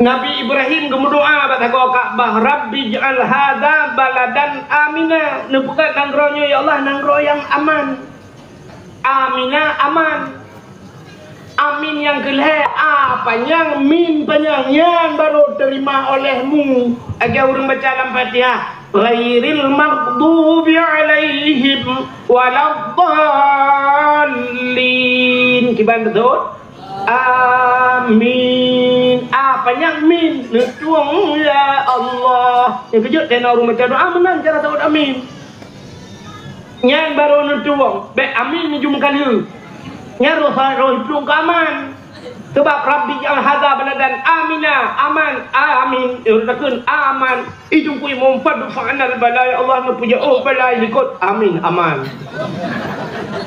Nabi Ibrahim berdoa pada Ka'bah, Rabbi ja'al hadza baladan amina. Nebukan nanggronya ya Allah, nanggro yang aman. Amina aman. Amin yang kelih panjang, min panjang yang baru terima olehmu. Agar orang baca dalam Fatihah, ghairil maghdubi alaihim waladdallin. Kiban betul? Amin. Apanya min? Nutuang ya Allah. Yang kejut dan orang baca doa menang cara tahu amin. Yang baru nutuang. Baik amin ni cuma kali. Yang roh hidup aman. Sebab Rabbi ja'al hadza baladan amina, aman, amin. Takun aman. Itu kui mumfad fa'anal balai Allah nu puja oh balai likut amin aman.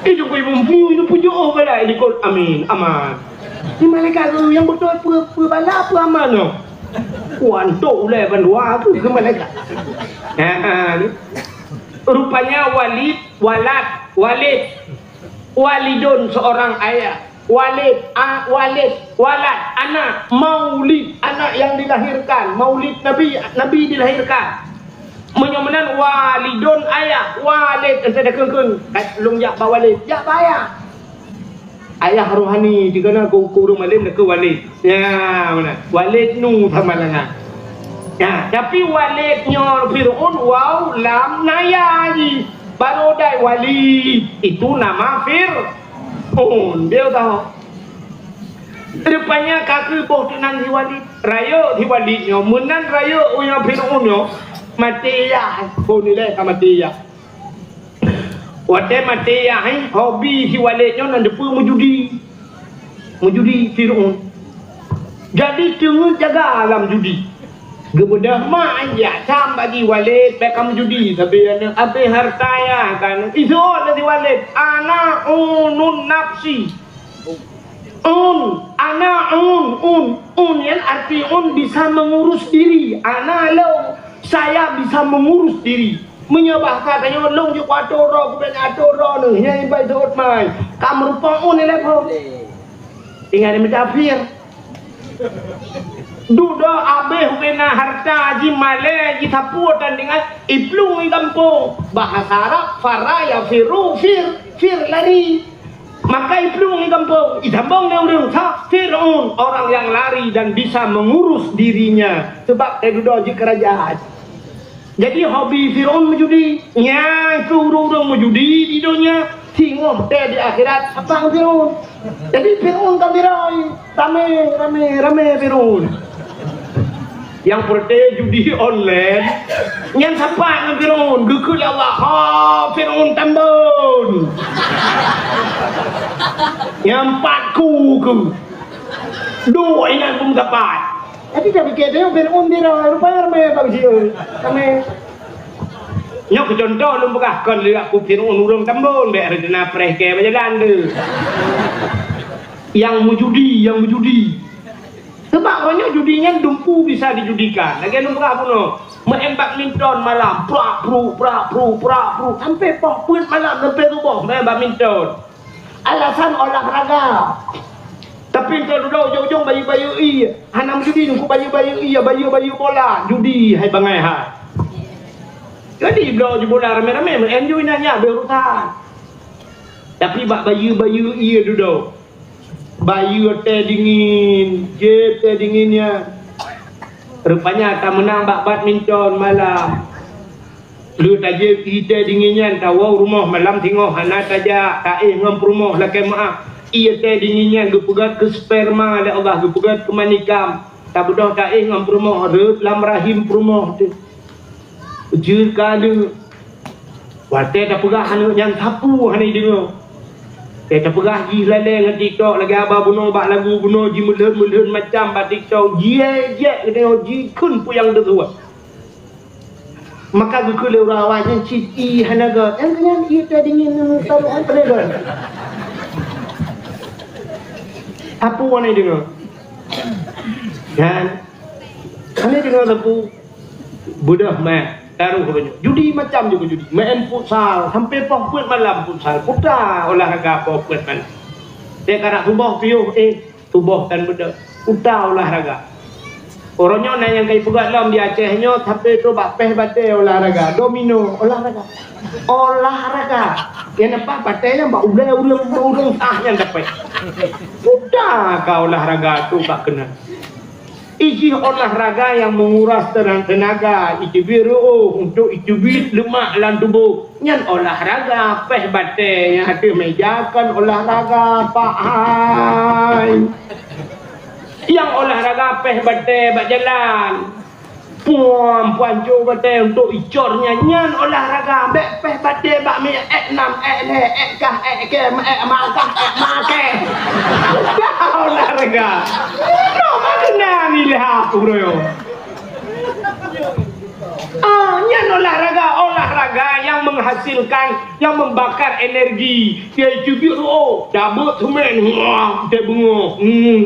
Itu kui mumfu nu puja oh balai likut amin aman. Ni malaikat tu yang betul apa bala apa aman tu. Kuantuk le bandua tu ke malaikat. Ni. Rupanya walidun seorang ayah. Walid, anak, maulid, anak yang dilahirkan, maulid Nabi dilahirkan. Menyomenan walidun ayah, walid ada kengkeng, long jak ba walid, jak ba ayah. Ayah rohani digana ku kurung malim nak ke walid. Ya, mana? Walid nu thamalana. Ya, tapi walidnya Fir'aun waw lam nayaji. Baru dai walid itu nama Dia tahu. Rupanya kaki boh tenan di Walid. Raya di Walidnya. Menan raya uya Fir'aunnya. Mati ya. Kau nilai ka mati ya. Waktu mati ya. Hobi di Walidnya nan depa menjudi. Menjudi Fir'aun. Jadi tengah jaga alam judi. Kemudian mak aja sam bagi Walid bekam judi tapi apa harta ya kan. Itu ada di Walid. Ana unun nafsi. Un yang arti bisa mengurus diri. Saya bisa mengurus diri. Menyebah katanya long je kuatoro kubenya atoro nih yang baik sot mai. Kamu rupa ni lepo. Tinggal menjafir. Duda abeh kena harta ji male ji tapur dan dengan iplung kampung. Bahasa Arab faraya firu fir lari. Maka iplung kampung idambong orang Fir'aun, orang yang lari dan bisa mengurus dirinya sebab duda ji kerajaan. Jadi hobi Fir'aun menjudi. Ya itu orang menjudi di dunia. Tengok di akhirat apa Fir'aun. Jadi Fir'aun kambirai rame Fir'aun. Yang pertama judi online. Yang siapa dengan Fir'aun? Gekul ya Allah. Fir'aun tambun. Yang empatku ke. Dua inan pun dapat. Tapi dah fikir dia Fir'aun dia rupanya rame tak bisa. Rame. Nyok contoh lu bekah kon lihat ku Fir'aun urang tambun be redena preh ke berjalan tu. Yang menjudi. Sebab banyak judinya dumpu bisa dijudikan. Lagi lu bekah puno. Main badminton malam, pra pru sampai pokput malam sampai subuh main badminton. Alasan olahraga. Tapi kalau ujung-ujung bayu-bayu hanam judi ku bayu-bayu bayu bola, judi hai bangai hai. Jadi bro je bola rame-rame enjoy nanya berurusan. Tapi bak bayu-bayu duduk. Bayu teh dingin, je teh dinginnya. Rupanya tak menang bak badminton malam. Lu taje teh dinginnya tahu rumah malam tengok hana saja tak ngam rumah lakai maaf. Ia teh dinginnya gepegat ke sperma ada Allah gepegat ke manikam. Tak bedah tak ngam rumah rut lam rahim rumah tu. Ujur kali. Wate dah pegah hanu yang sapu hani dengar. Kita pegah ji lele ngan TikTok lagi abah bunuh bak lagu bunuh ji mulun macam bak TikTok je kita ji kun puyang detua. Maka gukul rawanya cit hanaga yang kenyan ia tadi dingin taruhan penegan. Apa warna dengar? Dan ani dengar sapu budah mak taruh katanya. Judi macam juga judi. Main futsal sampai pokput malam futsal. Putar olahraga pokput malam. Dia kena tubuh piuh tubuh kan benda. Putar olahraga. Orangnya nak yang kai pegat lam di Acehnya sampai tu bapeh batai olahraga. Domino olahraga. Yang nampak batai yang bak ulang yang dapat. Putar kau olahraga tu bak kena. Iji olahraga yang menguras tenaga, iji biru untuk iji lemak dalam tubuh. Yang olahraga peh batai yang ada mejakan olahraga Pak Hai. Yang olahraga peh batai bak jalan. Puan jo batai untuk icornya nyan olahraga peh batai bak mi enam kah ke makah make. Olahraga. Mana ni lihat bro. Nyan olahraga yang menghasilkan, yang membakar energi. Dia cubiru dabut semen, dia bungo.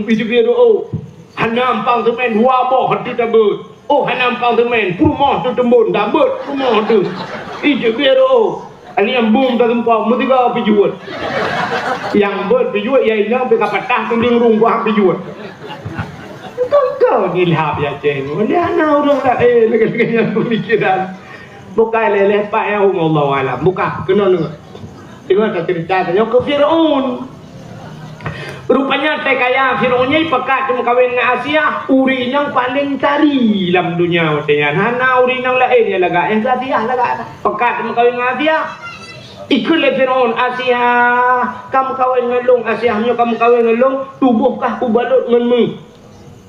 Cubiru hanampang semen wabah hati dabut. Hanampang semen rumah tu tembun dabut rumah tu. Cubiru ani yang boom tak tempat mesti kau pijuat. Yang berpijuat ia hilang pergi patah tending rung gua pijuat. Kau ni lihat ya ceng. Dia nak orang tak lagi yang pemikiran. Bukan leleh pak yang Allah alam. Bukan kena dengar. Dengar tak cerita tanya ke Fir'aun. Rupanya teh kaya Fir'aunnya pekat cuma kawin dengan Asia. Uri yang paling cari dalam dunia katanya. Hana uri yang lain ya laga. Yang Asia laga. Pekat cuma kawin dengan Asia. Ikut le Firaun, Asia kamu kawin dengan long, Asia hanya kamu kawin dengan long, tubuhkah ku balut dengan mu.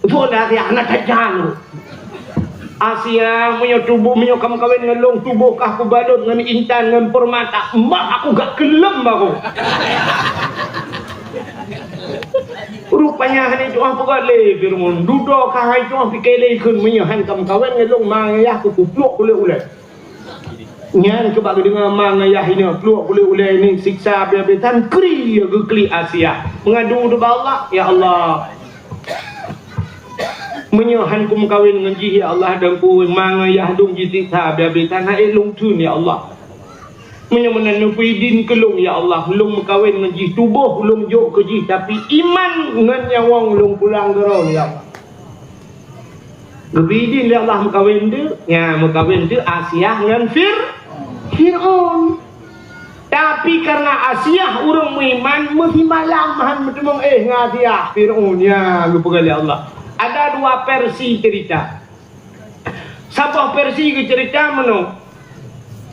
Itu dah Asia anak tajam. Asia punya tubuh punya kamu kawin dengan long, tubuhkah ku balut dengan intan dengan permata. Mak aku gak kelem aku. Rupanya hari itu apa le Firaun, duduk kahai itu fikir le kun punya han kamu kawin dengan long mangayah ku kupluk boleh. Nyan coba dengar mangayah ini keluar boleh ini siksa biar-biar kri ya kli Asia mengadu kepada Allah, ya Allah menyohan kum kawin dengan jih ya Allah dan ku mangayah dong ji siksa biar-biar hai long tun ya Allah menyomanan nupuidin kelung ya Allah long kawin dengan jih tubuh long jok ke jih tapi iman dengan nyawang long pulang geron ya Allah. Gebidin ya Allah mukawin tu, ya mukawin tu Asia dengan Firaun. Tapi karena Asia urang iman mesti malam han bertemu Asia Firaun ya lupa kali Allah. Ada dua versi cerita. Satu versi ke cerita mana?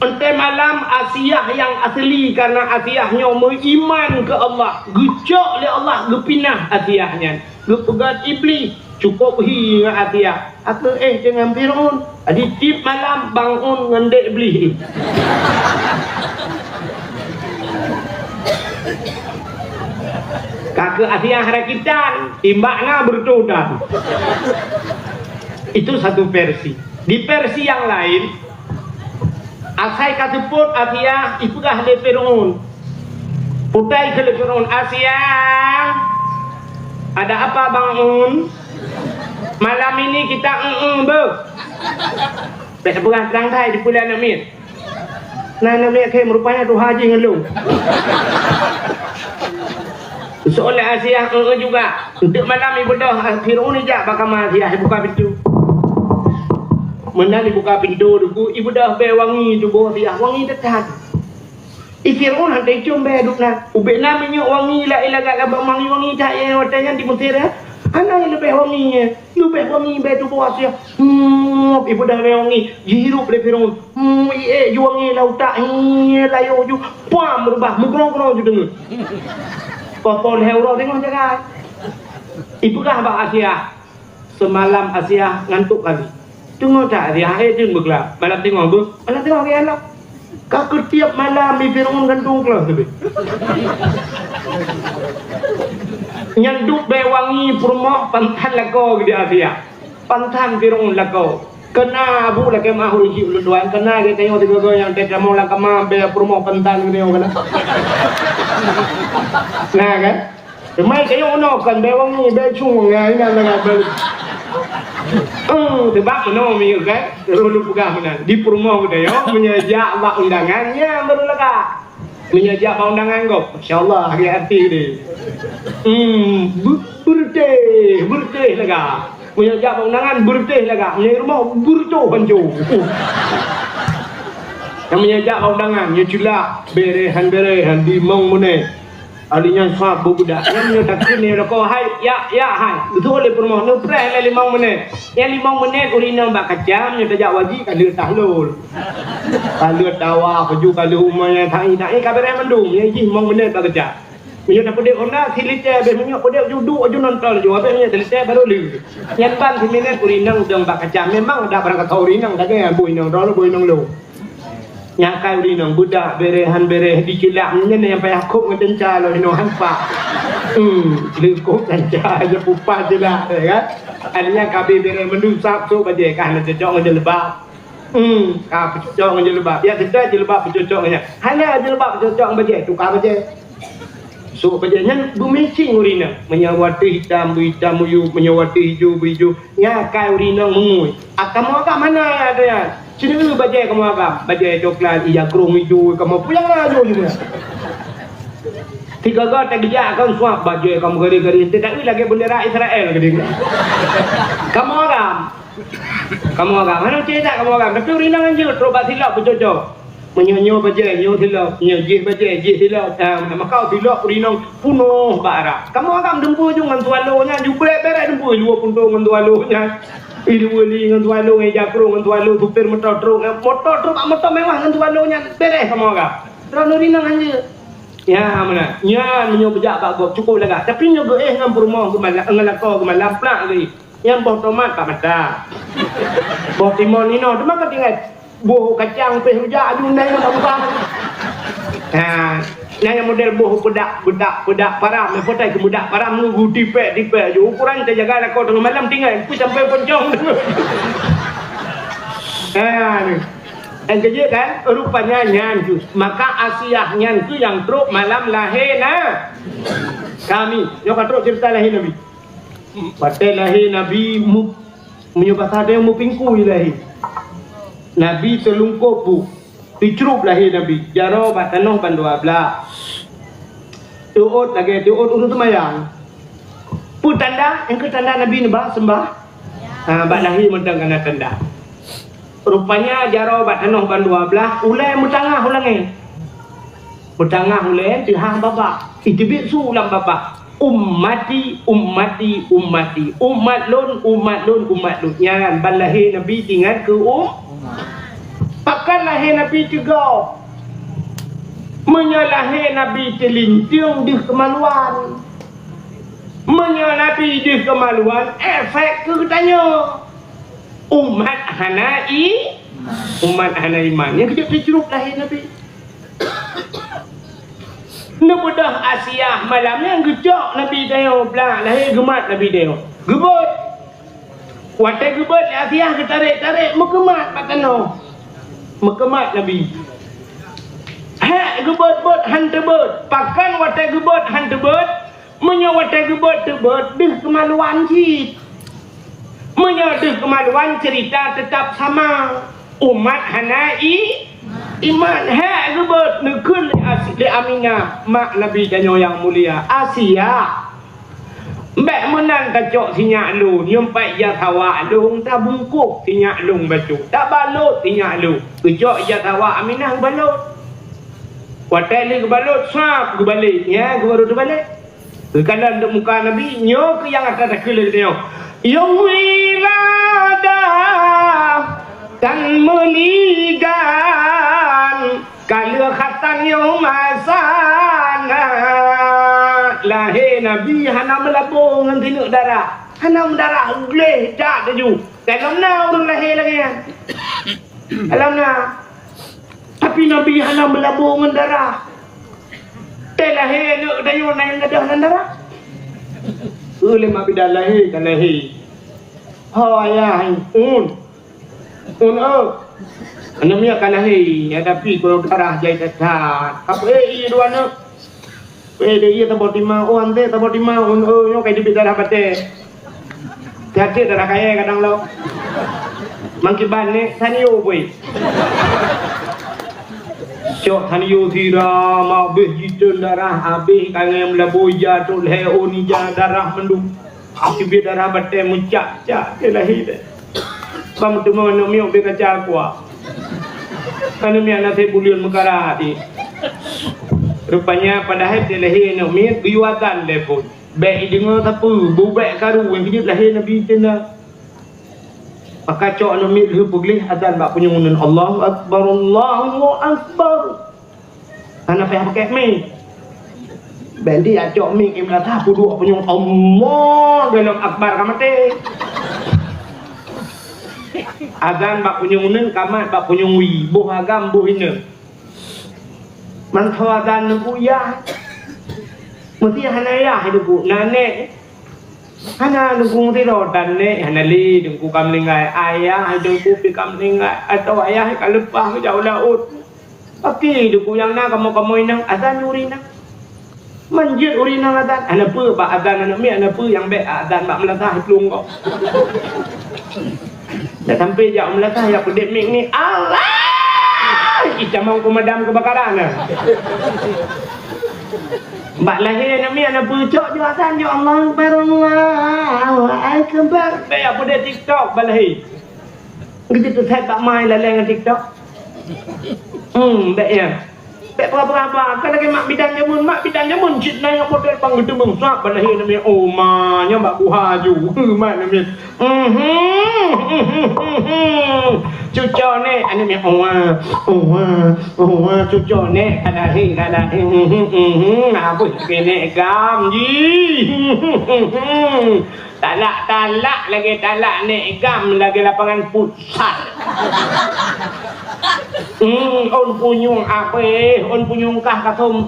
Ente malam Asia yang asli karena Asiahnya beriman ke Allah. Gecok oleh Allah gepinah Asiahnya. Gepegat iblis cukup hi dengan Asia. Atau dengan Firaun. Adi tip malam bangun dengan dek iblis. Kakak Asia harakitan timbaknya bertodan. Itu satu versi. Di versi yang lain asai katuput Asia ipugah le Firaun. Putai ke le Firaun, Asia ada apa bangun? Malam ini kita Besok bukan terang thai di bulan Namir. Nah Namir kayak merupanya tu haji ngelung. Seolah Asia juga. Untuk malam ibu dah Firaun ni jak bakal mati buka pintu. Mana dibuka pintu dulu, ibu dah be wangi tu bawah dia, wangi dekat. Firaun hendak cium be duk nak. Ubek namanya wangi la ilaga la wangi tak yang watanya di Mesir. Anak yang lebih wangi be tu bawah dia. Ibu dah be wangi, hirup le Firaun. Ju wangi lau tak layo ju. Pam berubah, mukrong-krong ju dengar. Potol hero tengok jangan. Ibu dah ba Asia. Semalam Asia ngantuk kali. Tengok tak dia tu bergelap. Malam tengok bu. Malam tengok dia anak. Kau tiap malam di Firaun gantung kelas tu. Nyanduk be wangi purma pantan lago di Asia. Pantan Firaun lago. Kena abu lagi mahu hidup luduan. Kena dia tengok tiga yang tidak mau lagi mah be purma pantan dia kena. Nah kan? Mai kayo ono kan be wangi be chung ngai na na be. Tebak mana mi kan? Terus buka mana? Di perumahan kita yo menyejak bak undangannya baru lega. Menyejak bak undangan kau. Masya-Allah hati-hati deh. Birthday lega. Menyejak bak undangan birthday lega. Menyejak rumah burto panjo. Yang menyejak bak undangan nya cula berehan di mong mune. Alinya sahab budak yang takkan ni kau hai ya hai betul le permoh no pre le 5 minit yang 5 minit urina bak kacam nya tajak wajib kalau tahlul kalau tawa keju kalau umanya thai kabare mendung yang 5 minit bak kacam punya nak pedek ona silite be punya pedek duduk aju nonton ju abe nya silite baru lu yang ban 5 minit urina udang bak kacam memang ada barang kata urina tak boi nang ro boi nang lu yang kau di nang budak berehan dicilak nya yang payah kop ngedenca lo ino hampa lekop denca aja pupa jelak kan adanya kabe bere mendung sap so baje kan cocok ngelebab ka cocok ngelebab ya kita jelebab cocoknya hanya jelebab cocok baje tukar baje so baje nya bumicing urina menyawati hitam uyu menyawati hijau nya kau urina mengui akamu mana ada ya sini bajai kamu agam, bajai coklat, iya kerung hijau, kamu punya aja juga. 3 got tak dijak kau suap bajai kamu gari-gari, tidak lagi bendera Israel gede. Kamu agam, mana cerita kamu agam, tapi urinang aja, terobat silap bercocok. Menyo bajai, nyo silap, jih silap, makau silap urinang punuh bara. Kamu agam dempu dengan tualonya, juga berat dempu 20 dengan tualonya. Wali dengan tualo yang jakro dengan tualo supir motor truk mewah dengan tualonya beres kamu agak Terus rinang aja. Ya mana? Nya menyo bejak bak gop cukup lagak. Tapi nyo ngam rumah ke malam ngelako ke malam plak lagi. Yang boh tomat pak mata. Boh timun ni no, cuma ketinggal boh kacang peh rujak aju nai nak buka. Yang model boh budak param, me potai ke budak param nunggu dipek je ukuran kita jaga lako tengah malam tinggal ku sampai poncong. Yang kerja kan rupanya nyan tu. Maka Asiah nyan tu yang teruk malam lahir nah. Kami yo teruk cerita lahir Nabi. Patai lahir Nabi menyebab ada yang mupingku lahir. Nabi telungkopu dicerup lahir Nabi. Jaro batanoh ban 12. Tuut lagi tuut untuk semayang. Pun tanda yang ke tanda Nabi nebah sembah. Bak lahir mentang kena tanda. Rupanya jaro batanoh ban 12 ulai mutangah ulangi. Mutangah ulai dihang babak. Itibit su ulang babak. Ummati umat lun yang ban lahir Nabi tinggal ke pakan lahir Nabi juga menyalahir Nabi telinting di kemaluan menyalahi di kemaluan efek ke tanya umat hanai iman yang kejap dicerup lahir Nabi. Nebedah Asiah malamnya gejok Nabi tengok belah lahir gemat Nabi tengok gebut watai gebut Asiah ketarik mekemat patano mekemat Nabi gebut hantebut pakan watai gebut hantebut menyawatai gebut tebut deh kemaluan cik menyadih kemaluan cerita tetap sama umat hanai iman gebut nekun li Aminah mak Nabi danyo yang mulia Asiah mbak menang kacok sinyak lu nyumpai ya tawa lu tak bungkuk sinyak lu baju tak balut sinyak lu kecok ya tawa Aminah balut watai li balut sap balik ya baru balik kalau untuk muka Nabi nyo ke yang atas kele dia yang wiladah dan meligan kalau khatan yang masana lahir Nabi hana melabung dengan tinuk darah hana darah gleh tak taju dalam na orang lahir lagi kan dalam na tapi Nabi hana melabung dengan darah lahir nak dayu naik gadah dengan darah oleh mak bidan lahir kan lahir ayah anak mi akan lahir tapi kalau darah jai tetap apa dua anak dia tabot 5 ante tabot 5 yo kai di darah bate hati darah kaya kadang lo mangkiban ni taniyo boy cok taniyo tira ma beh jitun darah habis kangen melaboya tu leo ni darah mendung tibi darah bate muncak cak dia lahir pam tu mau mi be kacar kuah kan mi anak saya bulion mekara di rupanya pada hari lahir Nabi biwatan lepon baik dengar tapu bubek karu yang kejut lahir Nabi tena maka cok Nabi hu pulih azan bak punya ngun Allahu akbar ana pakai mi bendi acok mi imla tapu dua punya Allah dalam akbar kamate azan bak punya ngun kamat bak punya wi buh agam buh ina man tawadan nunggu ya mesti hana ya hidup nane hana nunggu tiro dan ne hana li nunggu kamlingai ayah nunggu pi kamlingai atau ayah kalepah ke jauh laut tapi nunggu yang na kamu inang azan urina manjir urina azan hana pe bak azan hana mi hana pe yang be azan bak melatah plung kok dah sampai jauh melatah ya pedek mik ni Allah kita mau pemadam kebakaran mbak lahir Nabi anak pucuk jualan jo Allah Akbar be apa dia TikTok balai gitu tu saya tak main lalai dengan TikTok be ya Pek berapa kan lagi mak bidan jamun cit nanya model panggede bangsa balahi namanya omanya mbak buhaju mana namanya cucone namanya owa cucone kadahi apa kene gamji talak lagi talak nek gam lagi lapangan futsal. On punyung apa on punyung kah katum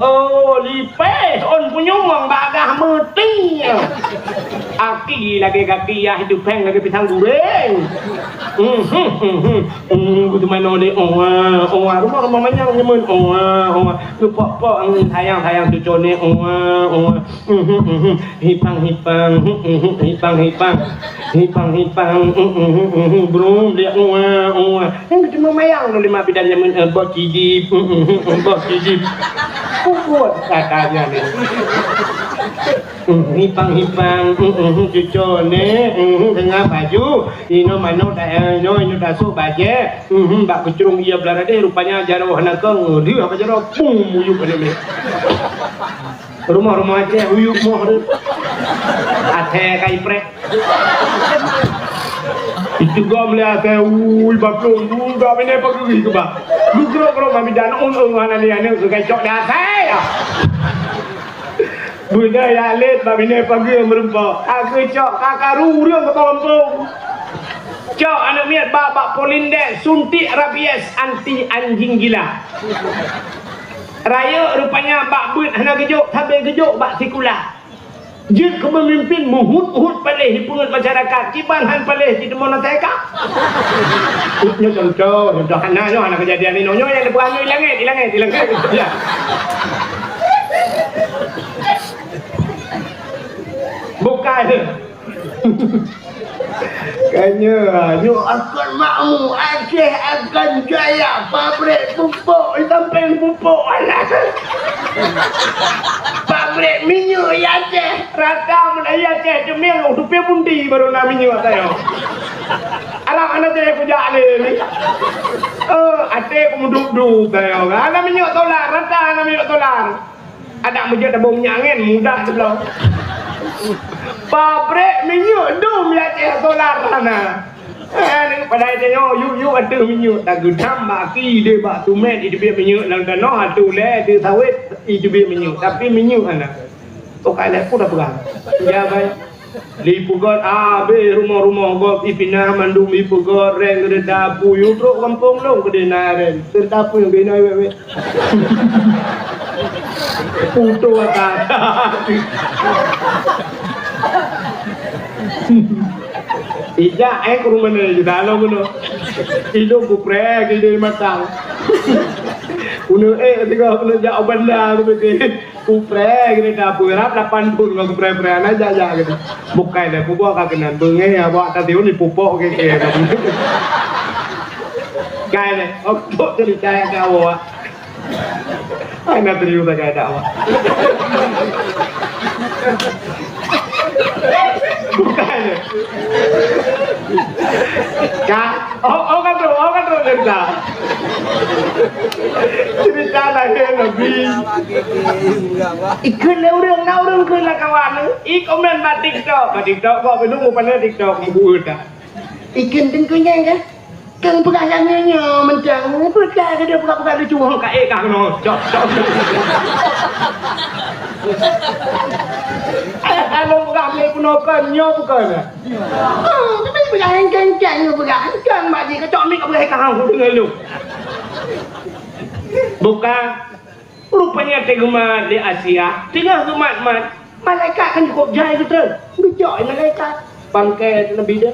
lipe on punyung bagah meti aki lagi kaki ya hidup peng lagi pisang goreng kudu main oleh rumah manyang nyemen pok ang sayang cucone hipang bro dia yang kudu memayang no lima bidan nyemen bos kijip kuat katanya nih hipang cucone dengan baju ino mano dah so baje bak kecurung ia belara deh rupanya jaro hanakeng dia apa jaro pum uyuk ni rumah aja uyuk moh ate kai prek itu gom lihat baklong buka bine pagi ke ba gugro mami dan ana ni ane suka cok dah saya bunda ya let babine pagi merempak aku cok kakaru riang ke kampung cok anak miat babak polinde suntik rabies anti anjing gila raya rupanya bak but hana gejuk tabe gejuk bak sikula jid kepemimpin muhut palih hipungan masyarakat kiban han palih di demono teka nyo contoh hana anak kejadian ini nyo yang depan hilangin ya bukan kayaknya nyo akan makmu Aceh akan jaya pabrik pupuk sampai pupuk alas pabrik minyak ya Aceh rata Melayu Aceh cemil hidupnya bundi baru nak minyak saya alam anak saya kerja ni Aceh aku duduk saya anak minyak dolar rata anak minyak dolar ada menjadi tabung minyak angin mudah sebelah pabrik minyak dum ya Aceh dolar sana ni pada tengok you ada minyak tak gedam baki dia bak tumet itu biar minyak dalam tanah tu le dia sawit itu biar minyak tapi minyak ana pokai le pun dah perang ya baik lipu god abe rumah god ipina mandum lipu god reng ke dapu you truk kampung long ke dena ren terdapu yang bina we putu apa Ija ke rumah ni kita lo kuno. Hidup kuprek hidup matang. Kuno tiga kuno jauh benda tu begitu. Kuprek ni dah purap 8 pun kalau kuprek aja gitu. Bukai dah pupuk kagenan bengai ya bawa tadi ni pupuk ke. Kai ni, okto cerita yang kau bawa. Anak teriu tak ada awak. Bukan kan? Oh kan terus cerita lagi Nabi. Ikut orang ikut lah kawan. Komen TikTok kau belum mau pandai TikTok buat dah. Ikan tengkunya kan? Kan perasanya mencang, percaya dia buka dia cuma kat kah no. Cok. Kalau kami punokan nyo bukan. Tapi bukan kencang bukan. Kan mak dia kecok mik bukan kau dengan lu. Bukan. Rupanya teguma di Asia, tinggal gemat malaikat kan cukup jahil betul. Bijak malaikat. Bangkai Nabi dia.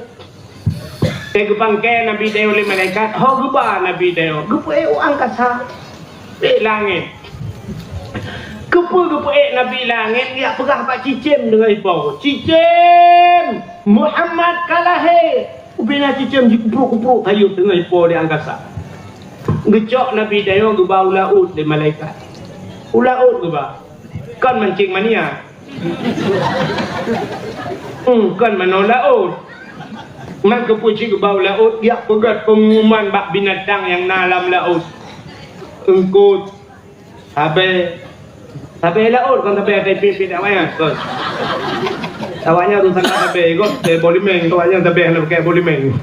Tegu bangkai Nabi dia oleh malaikat. Ho gubah Nabi dia. Gupai angkasa. Di langit. Kepu-kepu Nabi langit dia pegah pak cicim dengan ipau. Cicim Muhammad kalahe. Ubina cicim kupruk hayup dengan ipau di angkasa. Gecok Nabi dia gubah ulaut di malaikat. Ulaut gubah. Kan mancing mania. Kan manolaut. Man kepuci ke bawah laut, dia pegat pengumuman bak binatang yang dalam laut. Engkau Sampai laut kan sampai ada pipi dak wayang kos. Awaknya urusan sampai kos boleh meng awaknya sampai nak pakai boleh meng.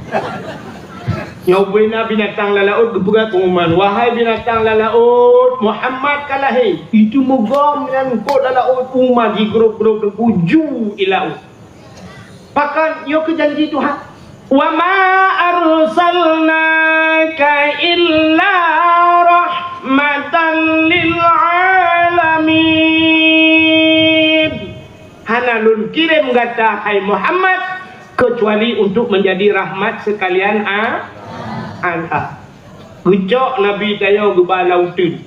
Nyobina binatang lalaut gebugat pengumuman, wahai binatang lalaut Muhammad kalahi itu mugam yang kod lalaut umat di grup-grup uju ilaut pakan yo ke janji Tuhan wa ma arsalnaka illa rahmatan lil alamin hanalun kirim kata hai Muhammad kecuali untuk menjadi rahmat sekalian anta. Gejok Nabi tayo gebal lautin.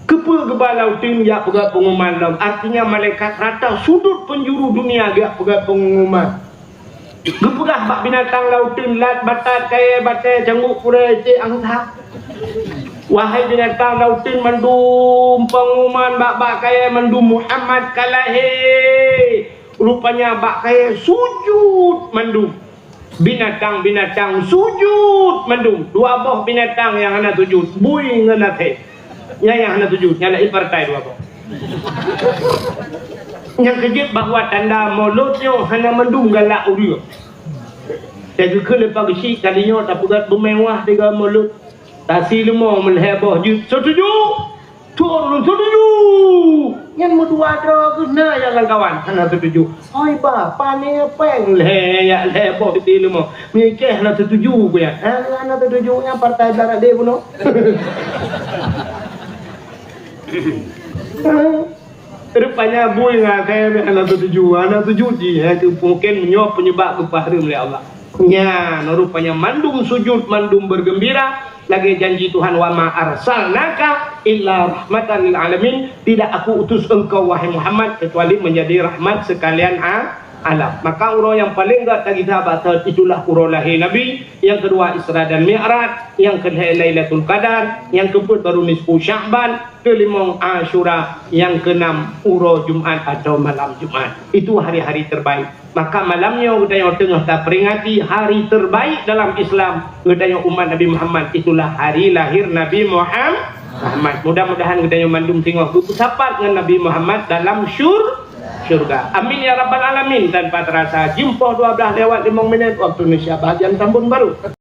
Kepa gebal lautin ya pegat pengumuman dalam. Artinya malaikat rata sudut penjuru dunia ya pegat pengumuman. Gepegah bak binatang lautin lat batat kaya batai canguk pura cik angsa. Wahai binatang lautin mandum pengumuman bak kaya mandum Muhammad kalahi. Rupanya bak kaya sujud mandum. Binatang-binatang sujud mendung. Dua boh binatang yang hana sujud. Bui ngana teh. Yang hana sujud. Yang lain partai dua boh. Yang kejut bahawa tanda mulutnya hana mendung galak uria. Saya ke lepas kecil tadinya tak pegat bermewah tiga mulut. Tasi lemah melheboh jut. Setuju. Turun setuju. Yang berdua ada kena yang kawan hana setuju. Oi bapa ni peng le ya le bo ti lemo. Mikeh hana setuju ku ya. Hana setuju yang partai darat dia puno. Rupanya bui ngakai hana setuju ji ya ke mungkin menyop penyebab kepaharum oleh Allah. Ya, rupanya mandum sujud, mandum bergembira. Lagi janji Tuhan wa ma arsalnaka illa rahmatan lil alamin, tidak aku utus engkau wahai Muhammad kecuali menjadi rahmat sekalian alam. Maka urau yang paling enggak tadi sahabat itulah urau lahir Nabi, yang kedua Isra dan Mi'raj, yang kedua Lailatul Qadar, yang keempat baru nisfu Sya'ban, kelima Asyura, yang keenam urau Jumat atau malam Jumat. Itu hari-hari terbaik. Maka malamnya kita tengah tak peringati hari terbaik dalam Islam, kita umat Nabi Muhammad, itulah hari lahir Nabi Muhammad. Mudah-mudahan kita mandum tengok bersahabat dengan Nabi Muhammad dalam syurga. Amin ya rabbal alamin. Tanpa terasa jumpa 12 lewat 5 menit waktu Indonesia bahagian Tambun Baru.